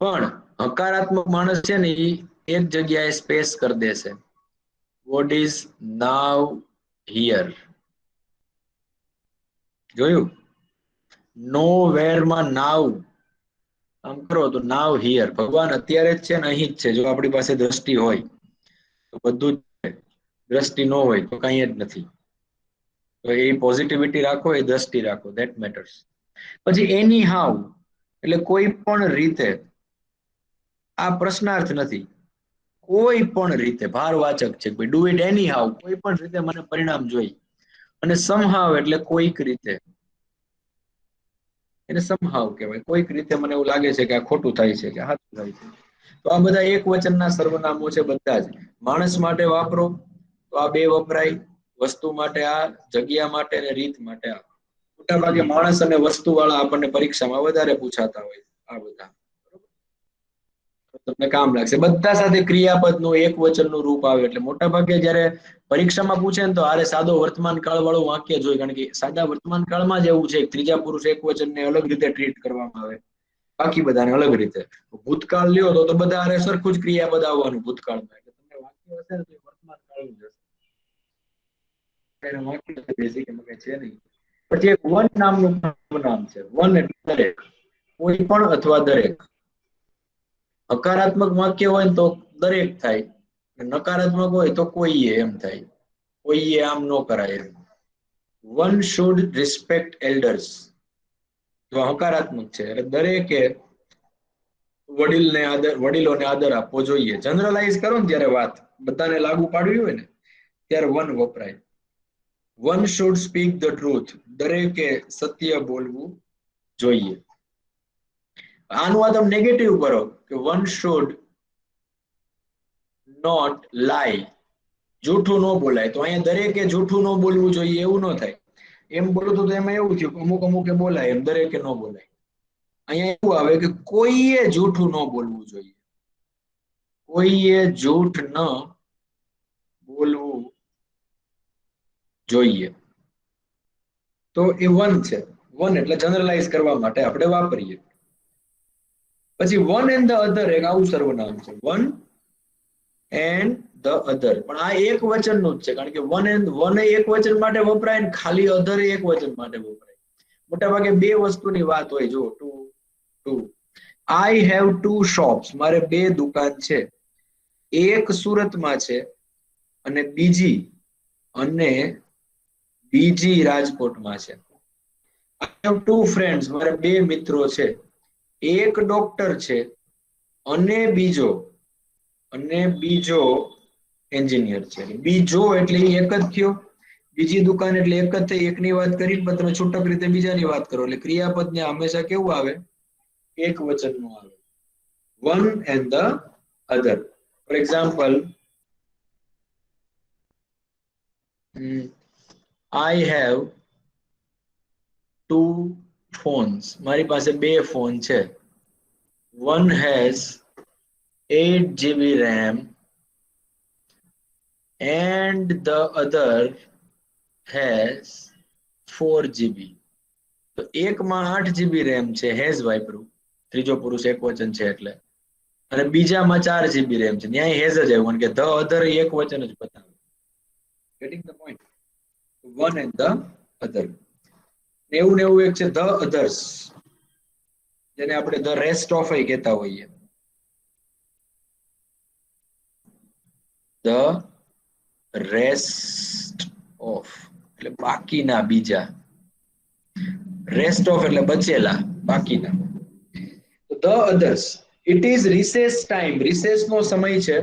પણ હકારાત્મક માણસ છે ને, એ એક જગ્યાએ સ્પેસ કરી દેશે. God is now here. જોયું? nowhere માં now આમ કરો તો now here. ભગવાન અત્યારે જ છે ને અહીં જ છે. જો આપણી પાસે દ્રષ્ટિ હોય તો બધું જ છે, દ્રષ્ટિ ન હોય તો કંઈ જ નથી. તો એ પોઝિટિવિટી રાખો, એ દ્રષ્ટિ રાખો, ધેટ મેટર્સ. પછી એની હાઉ એટલે કોઈ પણ રીતે. આ પ્રશ્નાર્થ નથી, કોઈ પણ રીતે ભારવાચક છે. ડુ ઇટ એની હાઉ, કોઈ પણ રીતે મને પરિણામ જોઈ. અને સમહાવ એટલે કોઈક રીતે, એને સમહાવ કહેવાય. કોઈક રીતે મને એવું લાગે છે કે આ ખોટું થાય છે કે સાચું થાય છે. તો આ બધા એક વચનના સર્વનામો છે બધા જ. માણસ માટે વાપરો તો આ બે વપરાય, વસ્તુ માટે આ, જગ્યા માટે અને રીત માટે આ. મોટા ભાગે માણસ અને વસ્તુ વાળા આપણને પરીક્ષામાં વધારે પૂછાતા હોય આ બધા. તમને કામ લાગશે. બધા સાથે ક્રિયાપદનું એક વચનનું રૂપ આવે એટલે મોટા ભાગે જ્યારે પરીક્ષામાં પૂછે ને તો આરે સાદો વર્તમાન કાળ વાળું વાક્ય જ હોય, કારણ કે સાદા વર્તમાન કાળમાં જ એવું છે કે ત્રીજા પુરુષ એક વચનને અલગ રીતે ટ્રીટ કરવામાં આવે, બાકી બધાને અલગ રીતે. ભૂતકાળ લ્યો તો બધા આરે સરખું જ ક્રિયાપદ આવવાનું ભૂતકાળમાં, એટલે તમને વાક્ય હશે ને તો એ વર્તમાન કાળનું જ હશે. એનું વાક્ય બેઝિક એમાં કઈ છે નહીં. પછી એક વન નામનું નામ છે. વન એટલે દરેક, કોઈ પણ અથવા દરેક. હકારાત્મક વાક્ય હોય ને તો દરેક થાય, નકારાત્મક હોય તો કોઈએ એમ થાય. કોઈએ આમ ન કરાય એમ. વન શુડ રિસ્પેક્ટ એલ્ડર્સ, જો હકારાત્મક છે એટલે દરેકે વડીલોને આદર આપવો જોઈએ. જનરલાઇઝ કરો ને ત્યારે વાત બધાને લાગુ પાડવી હોય ને ત્યારે વન વપરાય. One should speak the truth, દરેકે સત્ય બોલવું જોઈએ. આનું આ તમે નેગેટિવ કરો કે વન શુડ નોટ લાય, જૂઠું ન બોલાય. તો અહીંયા દરેકે જૂઠું ન બોલવું જોઈએ એવું ન થાય. એમ બોલું તો એમાં એવું થયું અમુક અમુકે બોલાય, એમ દરેકે ન બોલાય. અહીંયા એવું આવે કે કોઈએ જૂઠું ન બોલવું જોઈએ, કોઈએ જૂઠ ન બોલવું જોઈએ. તો એ વન છે. વન એટલે જનરલાઇઝ કરવા માટે આપણે વાપરીએ. પછી વન એન્ડ ધ અધર એક આવું સર્વનામ છે. વન એન્ડ ધ અધર, પણ આ એક વચનનું જ છે, કારણ કે વન એક વચન માટે વપરાય ને ખાલી અધર એક વચન માટે વપરાય. મોટા ભાગે બે વસ્તુની વાત હોય. જો two I have two shops, મારે બે દુકાન છે. એક સુરતમાં છે અને બીજી રાજકોટમાં છે. આઈ હેવ ટુ ફ્રેન્ડ્સ, મારે બે મિત્રો છે. એક ડોક્ટર છે અને બીજો એન્જિનિયર છે. બીજો એટલે એક જ થયો, બીજી દુકાન એટલે એક જ થઈ. એકની વાત કરી પણ તમે છૂટક રીતે બીજાની વાત કરો એટલે ક્રિયાપદ ને હંમેશા કેવું આવે? એક વચનનું આવે. One and the other. For example, I have two phones, મારી પાસે બે ફોન છે. One has 8 GB RAM and the other has 4 GB. તો એકમાં 8 GB RAM છે, હેઝ વાપર્યું, ત્રીજો પુરુષ એક વચન છે એટલે, અને બીજામાં 4 GB RAM છે. ત્યાં હેઝ જ આવ્યું, કારણ કે ધ અધર એક વચન જ બતાવે. Gating the point? One and the other. એવું ને એવું એક છે ધ અધર્સ, જેને આપણે ધ રેસ્ટ ઓફ કહેતા હોઈએ. ધ રેસ્ટ ઓફ એટલે બાકીના, બીજા. રેસ્ટ ઓફ એટલે બચેલા, બાકીના. The others. It is recess time, recess નો સમય છે.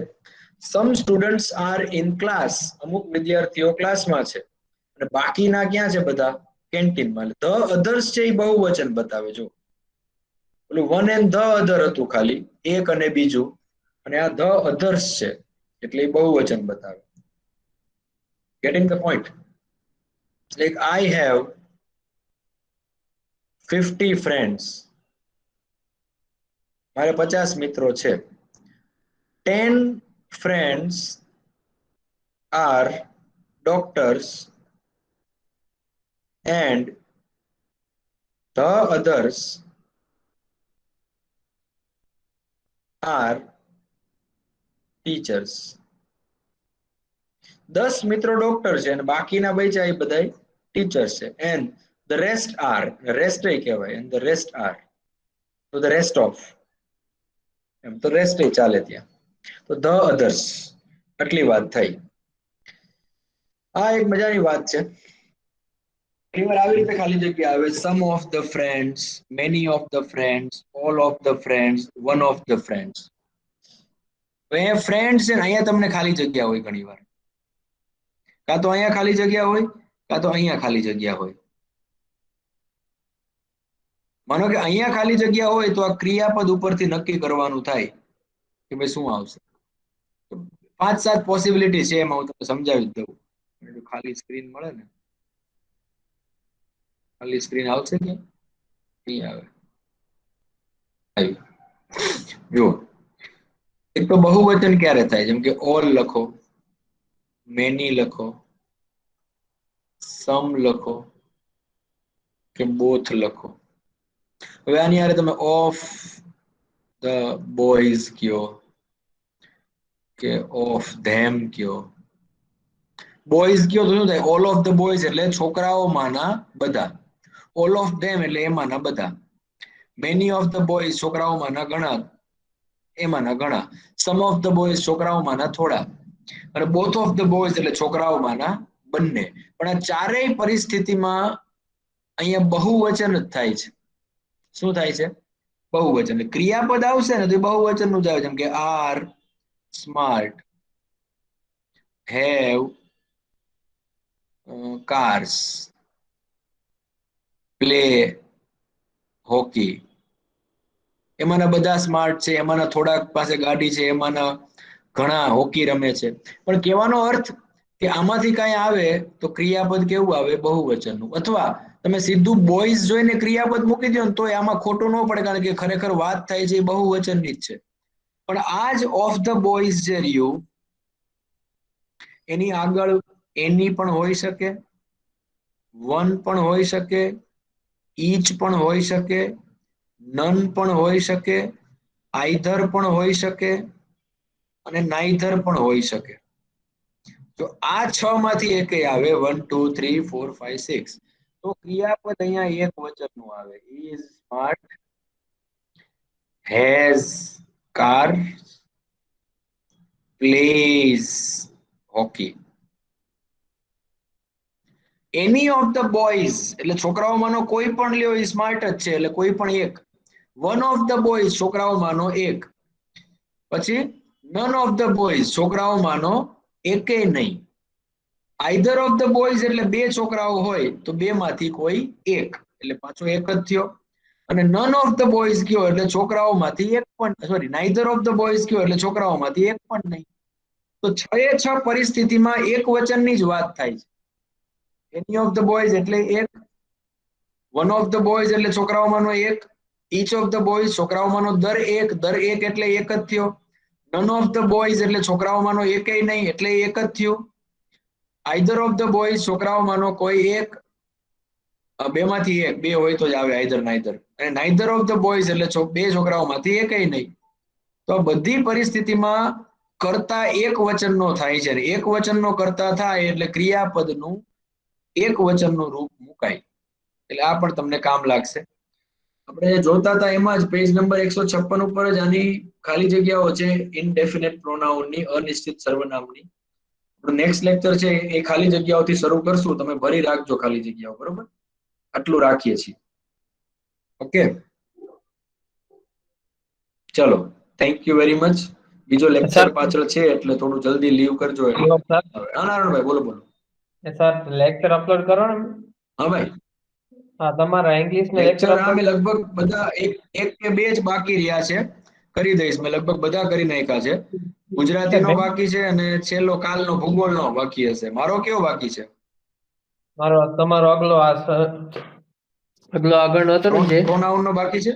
Some students are in class, અમુક વિદ્યાર્થીઓ ક્લાસમાં છે અને બાકીના ક્યાં છે? બધા કેન્ટીનમાં. ધ અધર્સ છે એ બહુવચન બતાવે. જો પેલું વન એન્ડ ધ અધર હતું ખાલી એક અને બીજું, અને આ ધ અધર્સ છે એટલે એ બહુવચન બતાવે. Gating the point? Like I have 50 friends, મારે 50 મિત્રો છે. 10 friends are doctors and the others are teachers. 10 મિત્રો ડોક્ટર છે અને બાકીના બચ્યા એ બધા ટીચર્સ છે. And the rest are, rest કહેવાય, એન્ડ ધ રેસ્ટ આર, તો ધ રેસ્ટ ઓફ, એમ તો રેસ્ટ ચાલે ત્યાં. તો ધ અધર્સ, આટલી વાત થઈ. આ એક મજાની વાત છે. ઘણીવાર આવી રીતે ખાલી જગ્યા આવે. Some of the friends, many of the friends, all of the friends, one of the friends. તો અહીંયા ફ્રેન્ડ્સ છે ને અહીંયા તમને ખાલી જગ્યા હોય ઘણીવાર. કાં તો અહીંયા ખાલી જગ્યા હોય, કાં તો અહીંયા ખાલી જગ્યા હોય. માનો કે અહીંયા ખાલી જગ્યા હોય તો આ ક્રિયાપદ ઉપરથી નક્કી કરવાનું થાય કે ભાઈ શું આવશે. 5-7 પોસિબિલિટી છે, એમાં હું તમને સમજાવી દઉં. ખાલી સ્ક્રીન મળે ને, ખાલી સ્ક્રીન આવશે કે નહીં આવે? જુઓ, એક તો બહુવચન ક્યારે થાય, જેમ કે ઓલ લખો, મેની લખો, સમ લખો કે બોથ લખો. હવે આની હારે તમે ઓફ ધ બોયઝ કયો કે ઓફ ધેમ કયો. બોયઝ કયો તો શું થાય? ઓલ ઓફ ધ બોયઝ એટલે છોકરાઓમાંના બધા. ઓલ ઓફ ધેમ એટલે એમાંના બધા. મેની ઓફ ધ બોયઝ છોકરાઓમાંના ઘણા, એમાંના ઘણા. સમ ઓફ ધ બોયઝ છોકરાઓમાંના થોડા. અને બોથ ઓફ ધ બોયઝ એટલે છોકરાઓમાંના બંને. પણ આ ચારેય પરિસ્થિતિમાં અહીંયા બહુવચન જ થાય છે. શું થાય છે? બહુવચન. ક્રિયાપદ આવશે ને તો એ બહુવચન નું જ આવે, જેમ કે are smart, have cars, play hockey. એમાંના બધા સ્માર્ટ છે, એમાંના થોડાક પાસે ગાડી છે, એમાંના ઘણા હોકી રમે છે. પણ કહેવાનો અર્થ કે આમાંથી કાંઈ આવે તો ક્રિયાપદ કેવું આવે? બહુવચનનું. અથવા તમે સીધું બોયઝ જોઈને ક્રિયાપદ મૂકી દો ને તો આમાં ખોટું ન પડે, કારણ કે ખરેખર વાત થાય છે એ બહુવચનની જ છે. પણ આ જ ઓફ ધ બોયઝ જે રહ્યું એની આગળ એની પણ હોઈ શકે, વન પણ હોઈ શકે, ઈચ પણ હોઈ શકે, નન પણ હોઈ શકે, આઈધર પણ હોઈ શકે અને નાઈધર પણ હોઈ શકે. તો આ 6 માંથી એકેય આવે, 1 2 3 4 5 6. તો ક્રિયાપદ અહીંયા એક વચનનું આવે. Is smart, has car, plays hockey. Any of the boys એટલે છોકરાઓમાંનો કોઈ પણ લ્યો એ સ્માર્ટ જ છે, એટલે કોઈ પણ એક. વન ઓફ ધ બોયઝ છોકરાઓમાંનો એક. પછી નન ઓફ ધ બોયઝ છોકરાઓમાંનો એકેય નહીં. આઈધર ઓફ ધ બોયઝ એટલે બે છોકરાઓ હોય તો બે માંથી કોઈ એક, એટલે પાછો એક જ થયો. અને નન ઓફ ધ બોયઝ કયો એટલે છોકરાઓમાંથી એક પણ, sorry, neither of the boys કયો એટલે છોકરાઓમાંથી એક પણ નહીં. તો 6 એ 6 પરિસ્થિતિમાં એક વચનની જ વાત થાય છે. એની ઓફ ધ બોયઝ એટલે એક, વન ઓફ ધ બોયઝ એટલે છોકરાઓમાંનો એક, ઈચ ઓફ ધ બોયઝ છોકરાઓમાંનો દર એક એટલે એક જ થયો. નન ઓફ ધ બોયઝ એટલે છોકરાઓમાંનો એકેય નહીં એટલે એક જ થયું. આઈધર ઓફ ધ બોયઝ છોકરાઓમાંનો કોઈ એક, બેમાંથી એક, બે હોય તો જ આવે આઈધર નાઈધર. અને નાઈધર ઓફ ધ બોયઝ એટલે બે છોકરાઓમાંથી એકેય નહીં. તો બધી પરિસ્થિતિમાં કર્તા એક વચનનો થાય છે. એક વચનનો કર્તા થાય એટલે ક્રિયાપદનું એક વચનનું રૂપ મુકાય. એટલે આ પણ તમને કામ લાગશે. આપણે જોતા હતા એમાં જ પેજ નંબર 156 ઉપર જ આની ખાલી જગ્યાઓ છે, ઇનડેફિનેટ પ્રોનાઉનની, અનિશ્ચિત સર્વનામની. નેક્સ્ટ લેક્ચર છે એ ખાલી જગ્યાઓથી શરૂ કરશું. તમે ભરી રાખજો ખાલી જગ્યાઓ, બરોબર? આટલું રાખીએ છીએ. ઓકે, ચલો, થેન્ક યુ વેરી મચ. બીજો લેક્ચર પાછળ છે એટલે થોડું જલ્દી લીવ કરજો. નારાયણભાઈ બોલો બોલો. સર લેક્ચર અપલોડ કરો ને. હા ભાઈ, હા, તમારા ઇંગ્લિશ નો લેક્ચર અમે લગભગ બધા એક કે બે જ બાકી રહ્યા છે. કરી દઈશ, મેં લગભગ બધા કરી નાખ્યા છે. ગુજરાતીનો બાકી છે અને છેલ્લો કાલનો ભૂગોળનો બાકી હશે. મારો કેવો બાકી છે? મારો તમારો આગલો આગળ હતો ને જે પ્રોનાઉનનો બાકી છે.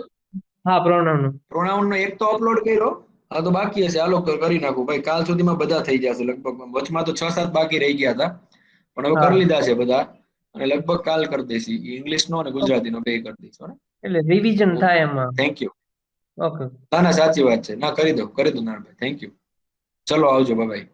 હા, પ્રોનાઉન પ્રોનાઉનનો એક તો અપલોડ કર્યો, આ તો બાકી હશે. હાલો કરી નાખું ભાઈ, કાલ સુધીમાં બધા થઈ જશે લગભગ. વચમાં તો 6-7 બાકી રહી ગયા હતા, પણ હવે કરી લીધા છે બધા. અને લગભગ કાલ કરી દઈશી. ઇંગ્લિશનો અને ગુજરાતીનો બે કરી દઈશું. એટલે રિવિઝન થાય એમાં. Thank you. ઓકે. ના સાચી વાત છે. ના, કરી દો નારાયણભાઈ. Thank you. ચલો આવજો, બાય.